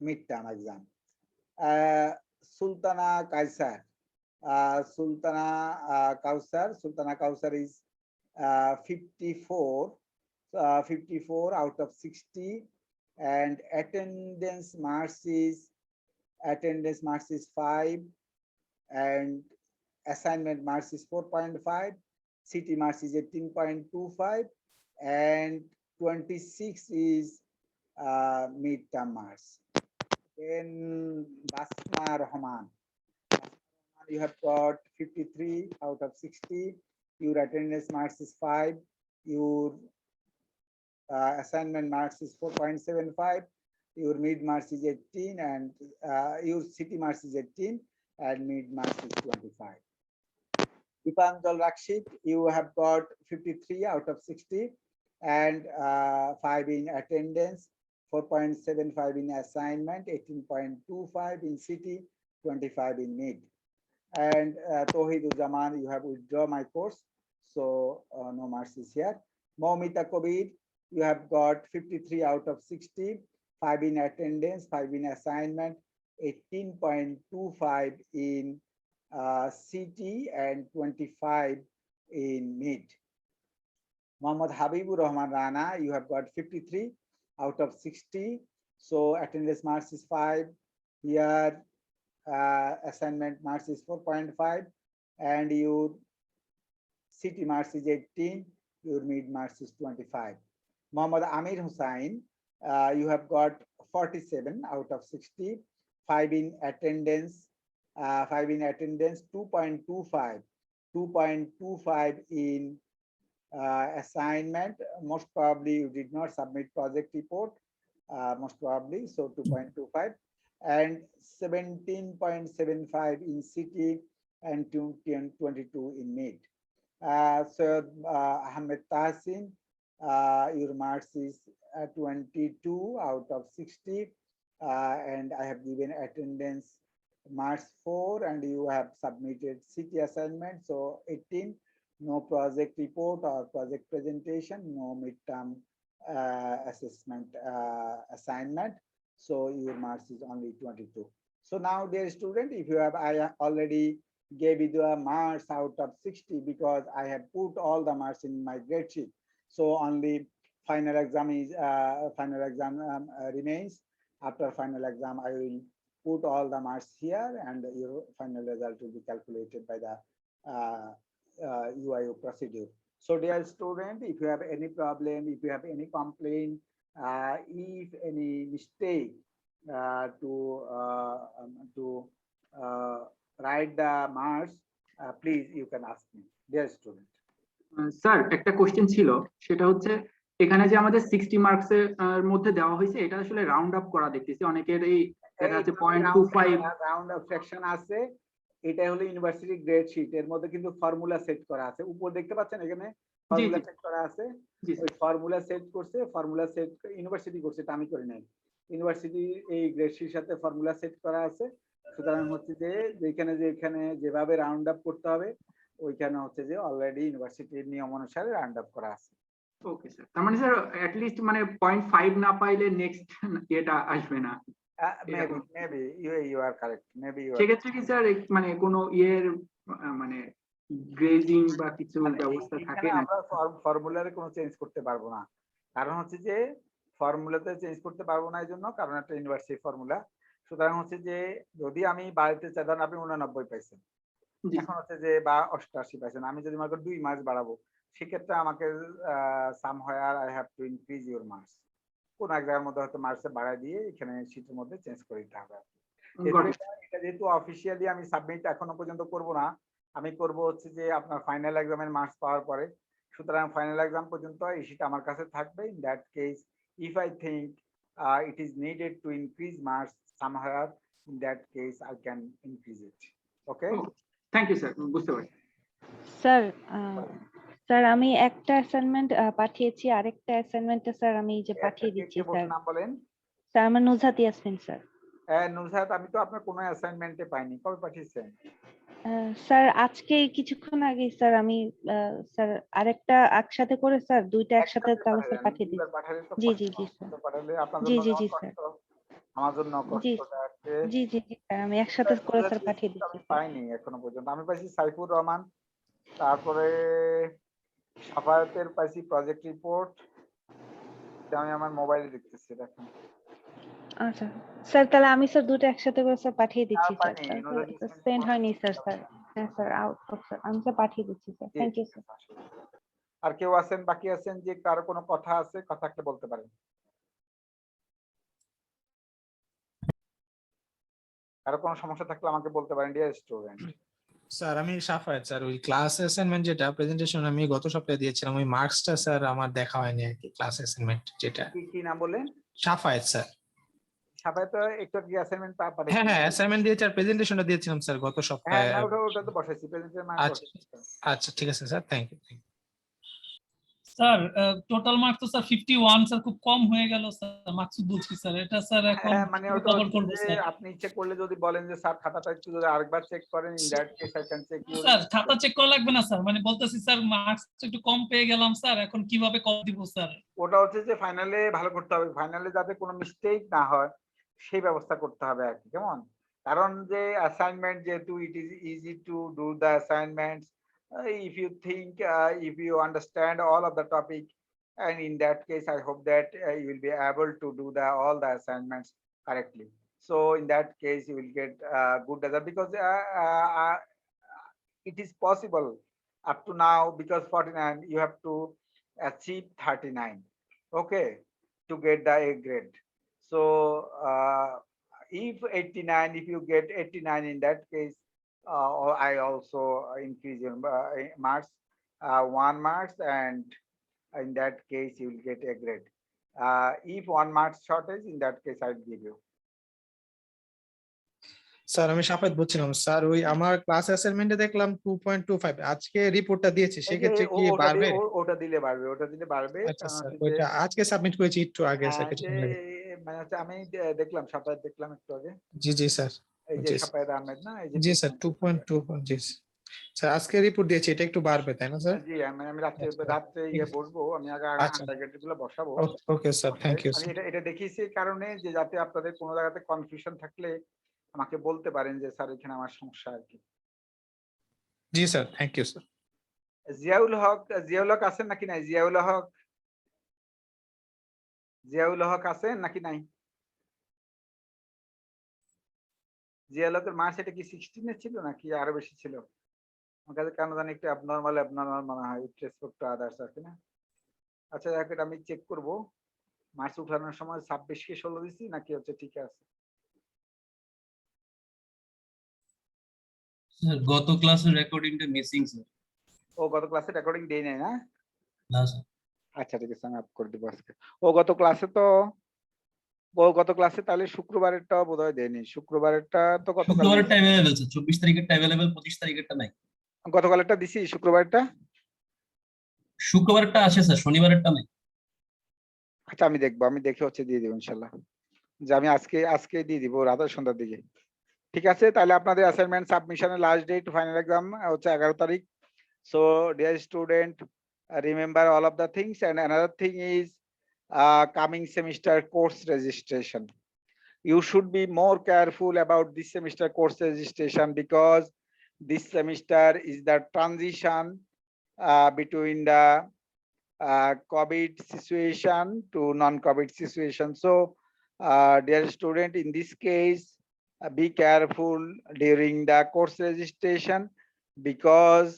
midterm exam. Sultana Kaisar. Sultana Kausar is 54 out of 60, and attendance marks is 5, and assignment marks is 4.5, CT marks is 18.25, and 26 is midterm marks. Then Basma Rahman. You have got 53 out of 60. Your attendance marks is 5. Your assignment marks is 4.75. Your mid marks is 18, and your CT marks is 18, and mid marks is 25. Dipanjal Rakshit, you have got 53 out of 60, and 5 in attendance, 4.75 in assignment, 18.25 in CT, 25 in mid. And Tohidul Zaman, you have withdrawn my course, so no marks is here. Momita Kobir, you have got 53 out of 60, 5 in attendance, 5 in assignment, 18.25 in CT, and 25 in mid. Mohammad Habibur Rahman Rana, you have got 53 out of 60, so attendance marks is 5. Here assignment marks is 4.5, and your CT marks is 18, your mid marks is 25. Mohammad Amir Hussain, you have got 47 out of 60, 5 in attendance, 2.25 in assignment. Most probably you did not submit project report, most probably, so 2.25, and 17.75 in CT, and 22 in mid. So Ahmed Tahsin, your marks is 22 out of 60, and I have given attendance marks 4, and you have submitted CT assignment, so 18. No project report or project presentation, no midterm assessment assignment, so your marks is only 22. So now, dear student, if you have, I already gave you the marks out of 60 because I have put all the marks in my grade sheet. So only final exam remains. After final exam, I will put all the marks here, and your final result will be calculated by the UIO procedure. So dear student, if you have any problem, if you have any complaint, if any mistake to write the marks, please you can ask me, dear student. Sir একটা question ছিল, সেটা হচ্ছে এখানে যে আমাদের 60 marks এর মধ্যে দেওয়া হয়েছে, এটা আসলে রাউন্ড আপ করা দেখতেছি অনেকের, এই দেখা যাচ্ছে 0.25 রাউন্ড অফ ফ্র্যাকশন আছে। এটা হলো ইউনিভার্সিটি গ্রেড শীট, এর মধ্যে কিন্তু ফর্মুলা সেট করা আছে, উপর দেখতে পাচ্ছেন এখানে ফর্মুলা সেট করা আছে। ওই ফর্মুলা সেট করছে, ফর্মুলা সেট ইউনিভার্সিটি করছে, এটা আমি করি নাই। ইউনিভার্সিটির এই গ্রেড সির সাথে ফর্মুলা সেট করা আছে, সুতরাং হচ্ছে যে যেখানে যেভাবে রাউন্ড আপ করতে হবে ওইখানে হচ্ছে যে অলরেডি ইউনিভার্সিটির নিয়ম অনুসারে রাউন্ড আপ করা আছে। ওকে স্যার, তার মানে স্যার অ্যাট লিস্ট মানে 0.5 না পাইলে নেক্সট এটা আসবে না। Maybe you are correct, maybe you are. সেক্ষেত্রে কি স্যার মানে কোনো ইয়ের মানে গ্রেজিং বা কিছু ব্যবস্থা থাকে না? আমরা ফর্মুলারে কোনো চেঞ্জ করতে পারবো না, কারণ হচ্ছে যে ফর্মুলাতে চেঞ্জ করতে পারবো না এই জন্য, কারণ একটা ইউনিভার্সিটি ফর্মুলা। সুতরাং হচ্ছে যে যদি আমি বাড়াতে চাই, ধরেন আপনি 89 পাইছেন, এখন হচ্ছে যে বা 88 পাইছেন, আমি যদি মনে করি 2 মার্কস বাড়াবো, সেক্ষেত্রে আমাকে somewhere I have to increase your marks, কোন এক জায়গার মধ্যে হয়তো মার্কস বাড়ায় দিয়ে এখানে শীটের মধ্যে চেঞ্জ করে দিতে হবে। এটা যেহেতু অফিসিয়ালি আমি সাবমিট এখনো পর্যন্ত করব না, আমি করব হচ্ছে যে আপনার ফাইনাল এক্সামের মার্কস পাওয়ার পরে। সুতরাং ফাইনাল এক্সাম পর্যন্ত এই শীট আমার কাছে থাকবে। In that case if I think it is needed to increase marks somewhere, in that case I can increase it. Okay, thank you sir, বুঝতে পারছি। স্যার স্যার আমি একটা অ্যাসাইনমেন্ট পাঠিয়েছি, আরেকটা অ্যাসাইনমেন্টটা স্যার আমি যে পাঠিয়ে দিচ্ছি স্যার। নাম বলেন। স্যার আমার নুজহাত ইয়াসমিন স্যার। নুজহাত, আমি তো আপনার কোনো অ্যাসাইনমেন্টে পাইনি, কবে পাঠিয়েছেন? স্যার আজকে কিছুক্ষণ আগে স্যার আমি স্যার আরেকটা একসাথে করে স্যার দুইটা একসাথে তাহলে স্যার পাঠিয়ে দিই। জি জি জি স্যার, জি জি জি স্যার, আমার জন্য কষ্টটা আছে। জি জি জি স্যার, আমি একসাথে করে স্যার পাঠিয়ে দিচ্ছি। পাইনি এখনো পর্যন্ত। আমি পাইছি সাইফুর রহমান, তারপরে সাফায়াতের পাইছি প্রজেক্ট রিপোর্ট, আমি আমার মোবাইলে দেখতেছি দেখেন। আচ্ছা স্যার, তাহলে আমি স্যার দুটো একসাথে করে স্যার পাঠিয়ে দিচ্ছি স্যার। সেন্ড হয়নি স্যার। হ্যাঁ স্যার, আউট স্যার, আমি স্যার পাঠিয়ে দিচ্ছি স্যার। Thank you sir. আর কেউ আছেন বাকি আছেন যে কারো কোনো কথা আছে, কথা থাকলে বলতে পারেন। কারো কোনো সমস্যা থাকলে আমাকে বলতে পারেন, ডিয়ার স্টুডেন্ট। স্যার আমি সাফায়াত স্যার, ওই ক্লাস অ্যাসাইনমেন্ট যেটা প্রেজেন্টেশন আমি গত সপ্তাহে দিয়েছিলাম, ওই মার্কসটা স্যার আমার দেখা হয়নি আর কি। ক্লাস অ্যাসাইনমেন্ট যেটা। কি নাম বলেন? সাফায়াত স্যার। সাফায়াত একটু কি অ্যাসাইনমেন্ট পাঠিয়েছেন? হ্যাঁ হ্যাঁ, অ্যাসাইনমেন্ট দিয়েছি আর প্রেজেন্টেশনটা দিয়েছিলাম স্যার গত সপ্তাহে। হ্যাঁ ওটা তো বসাইছি, প্রেজেন্টেশন মার্ক বসাইছি। আচ্ছা ঠিক আছে sir, thank you. Sir total marks তো স্যার 51, স্যার খুব কম হয়ে গেল স্যার। মাকসুদ বলছি স্যার, এটা স্যার এখন মানে কভার করব স্যার। আপনি ইচ্ছে করলে যদি বলেন যে স্যার খাতাটা একটু যদি আরেকবার চেক করেন, in that case I can check you. Sir খাতা চেক করা লাগবে না স্যার, মানে বলতেছি স্যার মার্কস একটু কম পেয়ে গেলাম স্যার, এখন কিভাবে কম দিব স্যার? ওটা হচ্ছে যে ফাইনালে ভালো করতে হবে, ফাইনালে যাতে কোনো মিস্টেক না হয় সেই ব্যবস্থা করতে হবে আর কি, কেমন? কারণ যে অ্যাসাইনমেন্ট যেহেতু it is easy to do the assignments if you think if you understand all of the topic, and in that case I hope that you will be able to do all the assignments correctly. So in that case you will get good result, because it is possible up to now, because 49 you have to achieve 39, okay, to get the A grade. So if 89, if you get 89, in that case I also increase your marks 1 marks, and in that case you will get a grade. If 1 marks shortage, in that case I will give you. Sir আমি সাফায়াত বলছিলাম sir, ওই আমার class অ্যাসাইনমেন্টে দেখলাম 2.25, আজকে রিপোর্টটা দিয়েছি, সেক্ষেত্রে কি বাড়বে? ওটা দিলে বাড়বে, ওটা দিলে বাড়বে। আচ্ছা স্যার, ওইটা আজকে সাবমিট করেছি একটু আগে স্যার, কিছুক্ষণ আগে। মানে হচ্ছে আমি দেখলাম সাফায়াত, দেখলাম একটু আগে। জি জি স্যার, এই যে সাফায়াত আহমেদ না, এই যে জি স্যার 2.2, জি স্যার আজকে রিপোর্ট দিয়েছি, এটা একটু বাড়বে তাই না স্যার? জি আমি রাতে বসবো, আমি আগে আন্ডারগ্রেডগুলো বসাবো। ওকে স্যার, থ্যাংক ইউ আমি এটা দেখিয়েছি এই কারণে যে যাতে আপনাদের কোনো জায়গাতে কনফিউশন থাকলে আমাকে বলতে পারেন যে স্যার এখানে আমার সমস্যা আর কি। জি sir, thank you sir. Ziaul Haque আছেন নাকি নাই? জিয়াউল হক আছেন নাকি নাই? জিয়াউল হকের মার্কস এটা কি 16 ছিল নাকি আরো বেশি ছিল? আমার কাছে কেন জানি একটু অ্যাবনরমাল মনে হয়, উইথ রেসপেক্ট টু আদার্স আর কি না। আচ্ছা এটা আমি চেক করব, মার্কস উঠানোর সময় 26 কে 16 দিছি নাকি হচ্ছে ঠিক আছে। স্যার গত ক্লাসের রেকর্ডিংটা মিসিং স্যার। ও গত ক্লাসে রেকর্ডিং দেই নাই না? না স্যার। আচ্ছা ঠিক আছে, আমি আপ করে দেব আজকে। গত ক্লাসে তাহলে শুক্রবারেরটাও বোধহয় দেয়নি। শুক্রবারেরটা তো শুক্রবারেরটা अवेलेबल স্যার, 24 তারিখেরটা अवेलेबल, 25 তারিখেরটা নাই। গতকালেরটা দিছি, শুক্রবারেরটা আছে স্যার, শনিবারেরটা নাই। আচ্ছা আমি দেখবো, আমি দেখে হচ্ছে দিয়ে দেব ইনশাআল্লাহ। যে আমি আজকে দিয়ে দিব রাত সন্ধ্যার দিকে। ঠিক আছে, তাহলে আপনাদের অ্যাসাইনমেন্ট সাবমিশনের লাস্ট ডেট ফাইনাল এক্সাম হচ্ছে 11 তারিখ। So dear student, remember all of the things, and another thing is coming semester course registration. You should be more careful about this semester course registration, because this semester is the transition between the COVID situation to non-COVID situation. So dear student, in this case, be careful during the course registration, because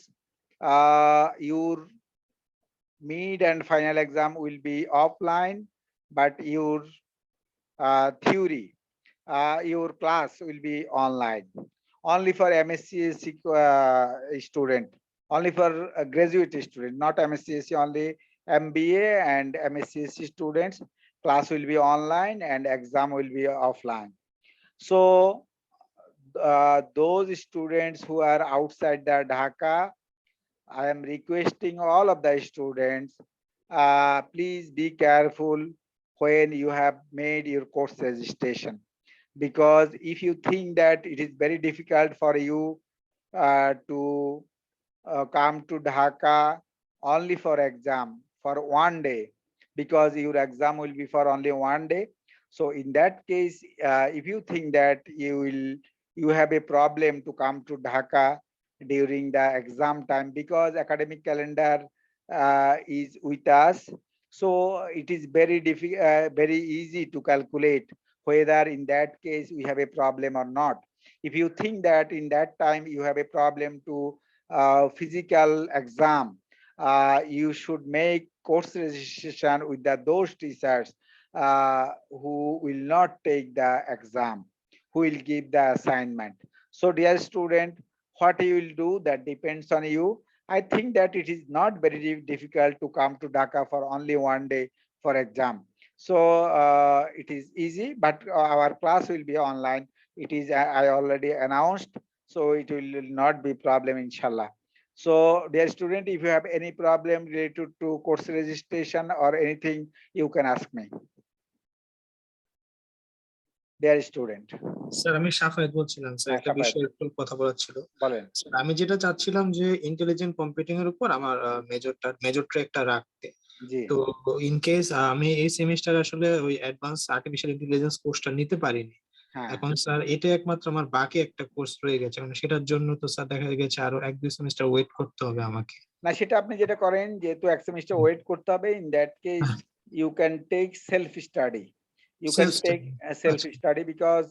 your mid and final exam will be offline, but your theory, your class will be online, only for MSc student, only for a graduate student, not MSc, only MBA and MSc students. Class will be online and exam will be offline. So those students who are outside the Dhaka, I am requesting all of the students, please be careful when you have made your course registration, because if you think that it is very difficult for you to come to Dhaka only for exam for 1 day, because your exam will be for only 1 day. So in that case, if you think that you have a problem to come to Dhaka during the exam time, because academic calendar is with us, so it is very easy to calculate whether in that case we have a problem or not. If you think that in that time you have a problem to physical exam, you should make course registration with those teachers who will not take the exam, who will give the assignment. So dear student, what you will do, that depends on you. I think that it is not very difficult to come to Dhaka for only 1 day for exam. So it is easy, but our class will be online. It is I already announced, so it will not be problem, inshallah. So dear student, if you have any problem related to course registration or anything, you can ask me. Dear student, sir আমি সাফায়েত বলছিলাম sir, হ্যাঁ, একটা সাফায়েত। বিষয়ে একটু কথা বলার ছিল। বলেন। স্যার আমি যেটা চাচ্ছিলাম যে ইন্টেলিজেন্ট কম্পিউটিং এর উপর আমার মেজর ট্র্যাকটা রাখতে। জি। তো ইন কেস আমি এই সেমিস্টার আসলে ওই অ্যাডভান্স আর্টিফিশিয়াল ইন্টেলিজেন্স কোর্সটা নিতে পারিনি। হ্যাঁ। এখন স্যার এটা একমাত্র আমার বাকি একটা কোর্স রয়ে গেছে, মানে সেটার জন্য তো স্যার দেখা গেছে আরো 1-2 সেমিস্টার ওয়েট করতে হবে আমাকে। না, সেটা আপনি যেটা করেন, যেহেতু এক সেমিস্টার ওয়েট করতে হবে, in that case you can take self study. You can take a self study, because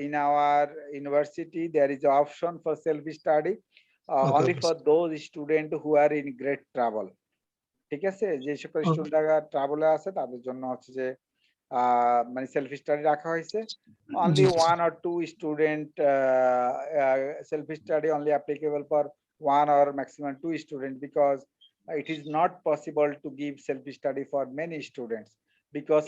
in our university there is an option for self study only for those students who are in great trouble. ঠিক আছে, যে সকল স্টুডেন্টরা ট্রাভেলে আছে তাদের জন্য হচ্ছে যে মানে সেলফ স্টাডি রাখা হয়েছে। only 1 or 2 student self study only applicable for 1 or maximum 2 students, because it is not possible to give self study for many students, because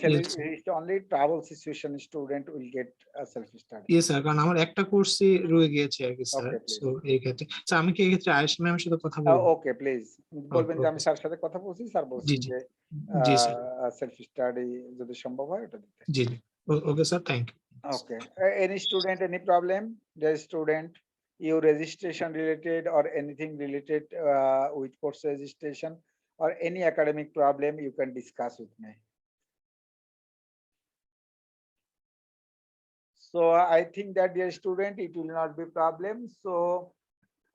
only travel situation student will get a self study. Yes sir, কারণ আমার একটা কোর্সই রয়ে গিয়েছে আর কি sir. Okay, please. So এই ক্ষেত্রে sir আমি কি এই ক্ষেত্রে আয়েশা ম্যামের সাথে কথা বলবো? ওকে, প্লিজ বলবেন যে আমি স্যার সাথে কথা বলছি, স্যার বলছেন যে জি স্যার, সেলফ স্টাডি যদি সম্ভব হয় ওটা দিতে। জি জি, okay sir, thank you. Okay. Any student, any problem? Dear student, your registration related or anything related with course registration or any academic problem, you can discuss with me. So I think that, dear student, it will not be problem. So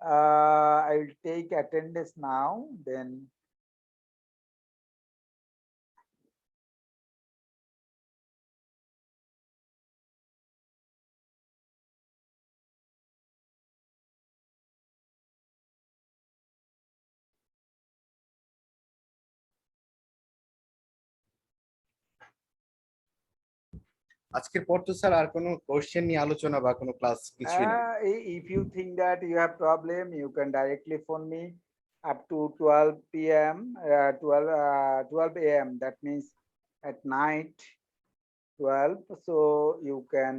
I will take attendance now. Then আজকের পর তো sir আর কোনো question নিয়ে আলোচনা বা কোনো class কিছুই নেই। if you think that you have problem, you can directly phone me up to 12 p.m. 12 a.m. That means at night 12. So you can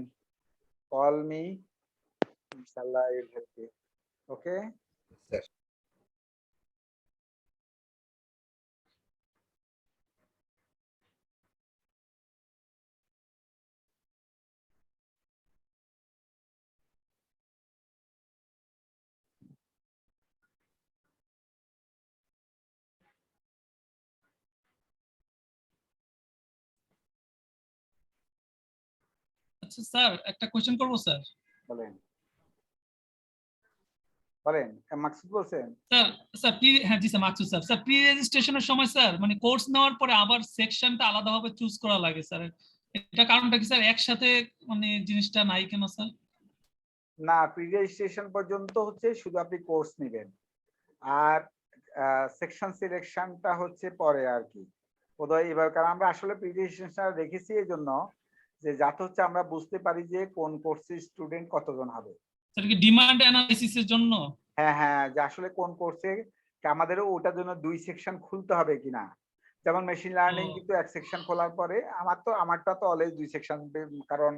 call me. Inshallah, I will help you. Okay. Sir আচ্ছা sir একটা question করবো sir. বলেন বলেন, মাকসুদ বলছেন? Sir sir হ্যাঁ জি sir Maksud sir. Sir pre রেজিস্ট্রেশনের সময় স্যার মানে কোর্স নেওয়ার পরে আবার সেকশনটা আলাদাভাবে চুজ করা লাগে স্যার, এটা কারণটা কি স্যার? একসাথে মানে জিনিসটা নাই কেন স্যার? না, প্রি রেজিস্ট্রেশন পর্যন্ত হচ্ছে শুধু আপনি কোর্স নেবেন, আর সেকশন সিলেকশনটা হচ্ছে পরে আর কি বোধহয় এবার। কারণ আমরা আসলে প্রি রেজিস্ট্রেশন রেখেছি এই জন্য যে যাতে হচ্ছে আমরা বুঝতে পারি যে কোন কোর্সের স্টুডেন্ট কতজন হবে। স্যার কি ডিমান্ড অ্যানালাইসিসের জন্য? হ্যাঁ হ্যাঁ, যে আসলে কোন কোর্সে আমাদেরও ওটার জন্য 2 সেকশন খুলতে হবে কিনা। যেমন মেশিন লার্নিং কিন্তু 1 সেকশন খোলার পরে আমারটা তো অলওয়েজ 2 সেকশন, কারণ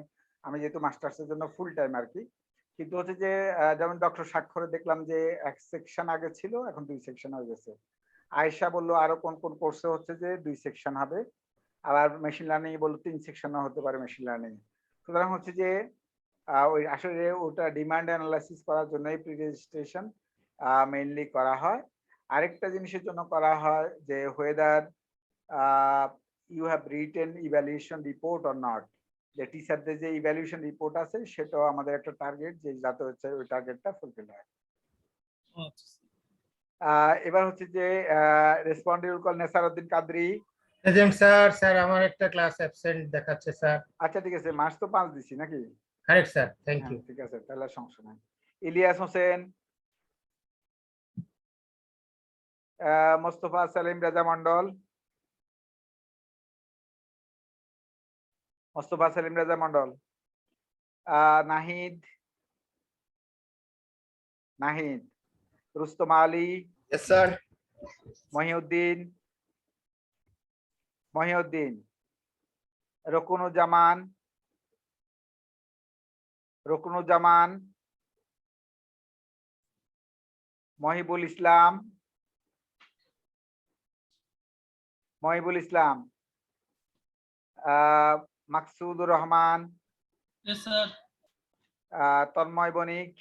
আমি যেহেতু মাস্টার্সের জন্য ফুল টাইম আর কি। কিন্তু হচ্ছে যে যেমন ডক্টর স্বাক্ষরে দেখলাম যে 1 সেকশন আগে ছিল, এখন 2 সেকশন হয়ে গেছে। আয়েশা বললো আরো কোন কোন কোর্সে হচ্ছে যে 2 সেকশন হবে, আবার মেশিন লার্নিং বললো 3 সেকশনও হতে পারে মেশিন লার্নিং। সুতরাং হচ্ছে যে ওই আসলে ওটা ডিমান্ড অ্যানালাইসিস করার জন্যই প্রি রেজিস্ট্রেশন মেইনলি করা হয়। আরেকটা জিনিসের জন্য করা হয় যে whether you have written evaluation report or not, যে টিচারদের যে ইভ্যালুয়েশন রিপোর্ট আছে সেটাও আমাদের একটা টার্গেট, যে যাতে হচ্ছে ওই টার্গেটটা ফুলফিল হয়। এবার হচ্ছে যে রেসপন্ডেবল call Nesaruddin Qadri. Present sir. Sir আমার একটা ক্লাস অ্যাবসেন্ট দেখাচ্ছে স্যার। আচ্ছা ঠিক আছে, মাস তো 5 দিছি নাকি? কারেক্ট স্যার, থ্যাংক হ্যাঁ ইউ। ঠিক আছে, তাহলে সমস্যা নাই। Ilias Hossain, Mostafa Salim Raja Mondal, Mostafa Salim Raja Mondal, Nahid, Nahid, Rustam Ali, Yes, sir. Mohiuddin, Mohiuddin, Rokonuzzaman, Rokonuzzaman, Mohibul Islam, Mohibul Islam, Maksudur Rahman, Yes, sir. Tanmoy Banik,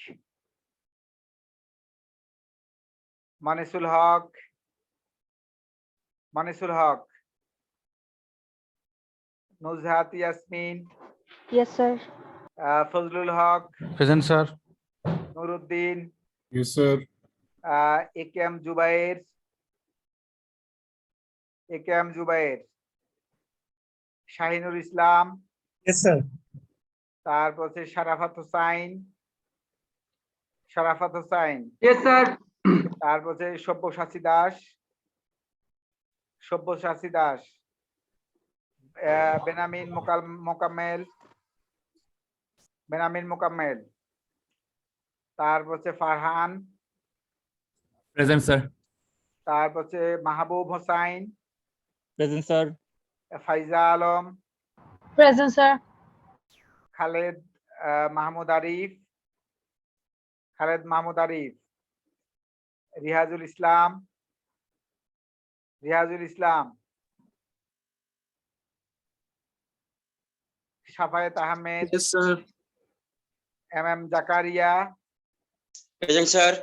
Manisul Haque, Manisul Haque, Nuzhat Yasmin, Yes, sir. Fazlul Haque, Present, sir. Nuruddin, Yes, sir. AKM Zubair, AKM Zubair, Shahinur Islam, Yes, sir. তারপর হচ্ছে শারাফাত হুসাইন, শারাফাত হুসাইন, ইয়েস স্যার। তারপর হচ্ছে সব্যসাচী দাস, সব্যসাচী দাস, বেনামিন মোকাম্মেল, বেনামিন মোকাম্মেল, তারপর হচ্ছে ফারহান, Present, sir. তারপর হচ্ছে মাহবুব Hossain, Present, sir. Faiza Alam, Present, sir. Khaled Mahmud Arif, Khaled Mahmud Arif, Riazul Islam, Riazul Islam, Shafayet Ahmed, Yes, sir. M Zakaria, Present, sir.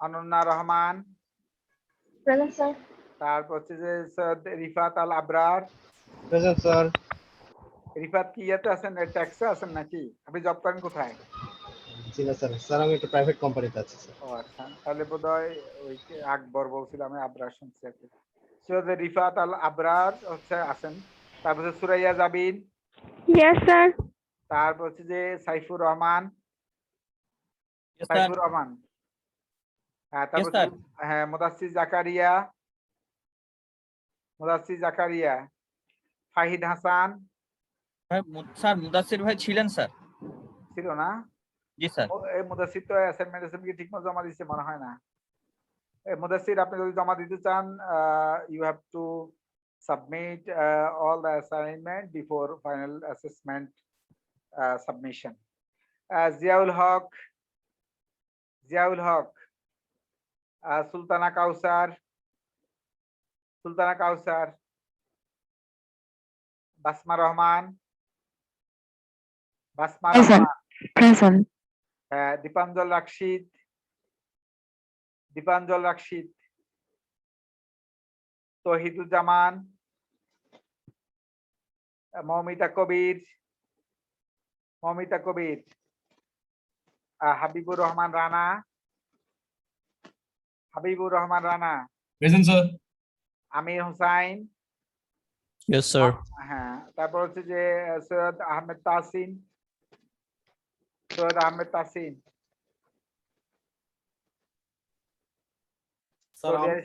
Ananya Rahman, Present, sir. তারপর হচ্ছে যে সৈয়দ রিফাত আল আবরার। Present sir. রিফাত কি ইয়েতে আছেন, ট্যাক্সে আছেন নাকি? আপনি জব করেন কোথায়? জি না স্যার, স্যার আমি একটা প্রাইভেট কোম্পানিতে আছি স্যার। ও আচ্ছা, তাহলে বোধহয় ওই আকবর বলছিলাম, আমি আবরার শুনছি আর কি। সৈয়দ রিফাত আল আবরার হচ্ছে আছেন। তারপর হচ্ছে সুরাইয়া জাবিন, Yes, sir. তারপর হচ্ছে যে সাইফুর রহমান, Yes, সাইফুর sir. রহমান, হ্যাঁ তারপর sir. হ্যাঁ মুদাসসির জাকারিয়া, মুদাসসির জাকারিয়া, ফাহিদ হাসান স্যার মুদাসসির ভাই ছিলেন স্যার। ছিল না? জি স্যার। এই মুদাসসির তো অ্যাসাইনমেন্ট কি ঠিকমতো জমা দিচ্ছে মনে হয় না। এই মুদাসসির আপনি যদি জমা দিতে চান, you have to submit all the assignment before final assessment submission. Ziaul Haq, Ziaul Haq, Sultana Kausar, Sultana Kausar, Basma Rahman, Basma Rahman, Present. Dipanjal Rakshid, Dipanjal Rakshid, Tohiduzzaman, Moumita Kobir, Moumita Kabir, Habibur Rahman Rana, Habibur Rahman Rana, Present, sir. Amir Hossain, Yes, sir. হ্যাঁ, তারপর হচ্ছে যে Syed Ahmed Tasin, Syed Ahmed Tasin,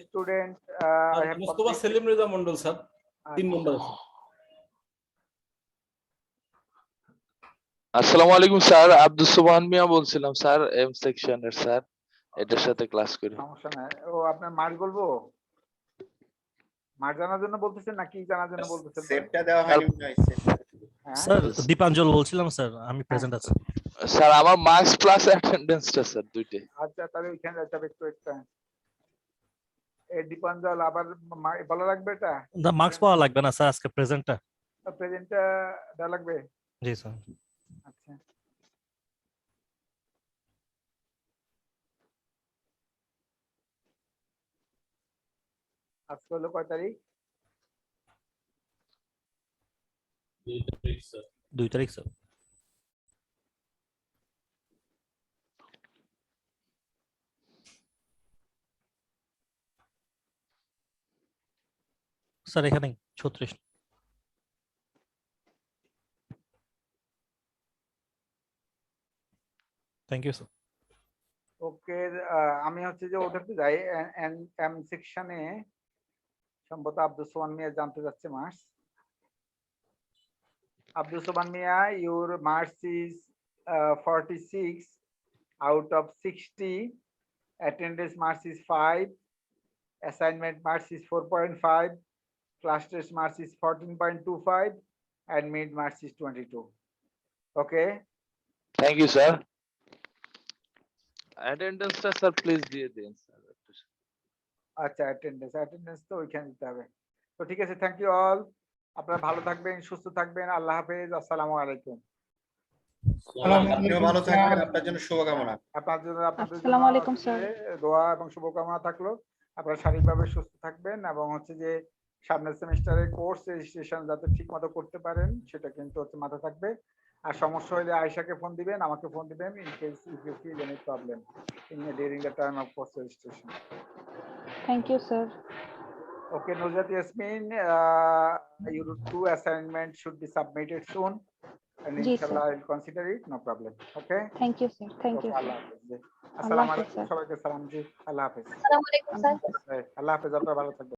student Mostafa Selim Reza Mondal sir 3 নম্বর আছে। আসসালামু আলাইকুম sir, Abdul সুবহান মিয়া বলছিলাম স্যার, এম সেকশনের স্যার, এটার সাথে ক্লাস করি। সমস্যা নাই। ও আপনার মার্ক বলবো, মার্ক জানার জন্য বলতেছেন নাকি জানার জন্য বলতেছেন? সেটটা দেওয়া হয়নি মনে হয় সেটটা। হ্যাঁ? স্যার দীপাঞ্জল বলছিলাম স্যার, আমি প্রেজেন্ট আছি। স্যার আমার মার্কস প্লাস অ্যাটেন্ডেন্সটা স্যার দুইটাই। আচ্ছা, তাহলে ওইখানে যাইতে হবে একটু একটা। এই দীপাঞ্জল আবার ভালো লাগবে এটা? না, মার্কস পাওয়া লাগবে না স্যার, আজকে প্রেজেন্টটা। প্রেজেন্টটা দেওয়া লাগবে? জি স্যার। আচ্ছা, আজকে হলো কয় তারিখ? 2 তারিখ স্যার। স্যার এখানে 36। Thank you sir. ওকে, আমি হচ্ছে যে ওটাতে যাই, এম সেকশনে সম্ভবত আব্দুল সোহান মিয়া জানতে যাচ্ছে marks. Abdul Soban Mia, your marks is 46 out of 60. Attendance marks is 5. Assignment marks is 4.5. Class test marks is 14.25. And mid marks is 22. Okay. Thank you sir. অ্যাটেন্ডেন্সটা স্যার প্লিজ দিয়ে দিন স্যার। আচ্ছা, attendance তো ওইখানে দিতে হবে। তো ঠিক আছে, থ্যাংক ইউ অল। আপনারা ভালো থাকবেন, সুস্থ থাকবেন। আল্লাহ হাফেজ, আসসালামু আলাইকুম। আপনিও ভালো থাকবেন, আপনার জন্য শুভকামনা। আপনার জন্য আপনাদের জন্য আসসালামু আলাইকুম স্যার। দোয়া এবং শুভকামনা থাকলো। আপনারা শারীরিকভাবে সুস্থ থাকবেন এবং হচ্ছে যে সামনের সেমিস্টারের কোর্স রেজিস্ট্রেশন যাতে ঠিক মতো করতে পারেন সেটা কিন্তু হচ্ছে মাথায় থাকবে। আর সমস্যা হলে আয়েশাকে ফোন দিবেন, আমাকে ফোন দিবেন in case if you feel any problem during the time of course registration. Thank you sir. Okay, Nuzhat Yasmin, your 2 assignments should be submitted soon, and Ji, inshallah I'll consider it, no problem. Okay. Thank you sir, thank you Okay, sir. Allah Hafiz. আল্লাহ Assalamu হাফেজ alaikum, sir. সবাইকে সালাম জি, আল্লাহ হাফেজ। আসসালামু আলাইকুম sir. আল্লাহ হাফেজ, আপনারা ভালো থাকবেন।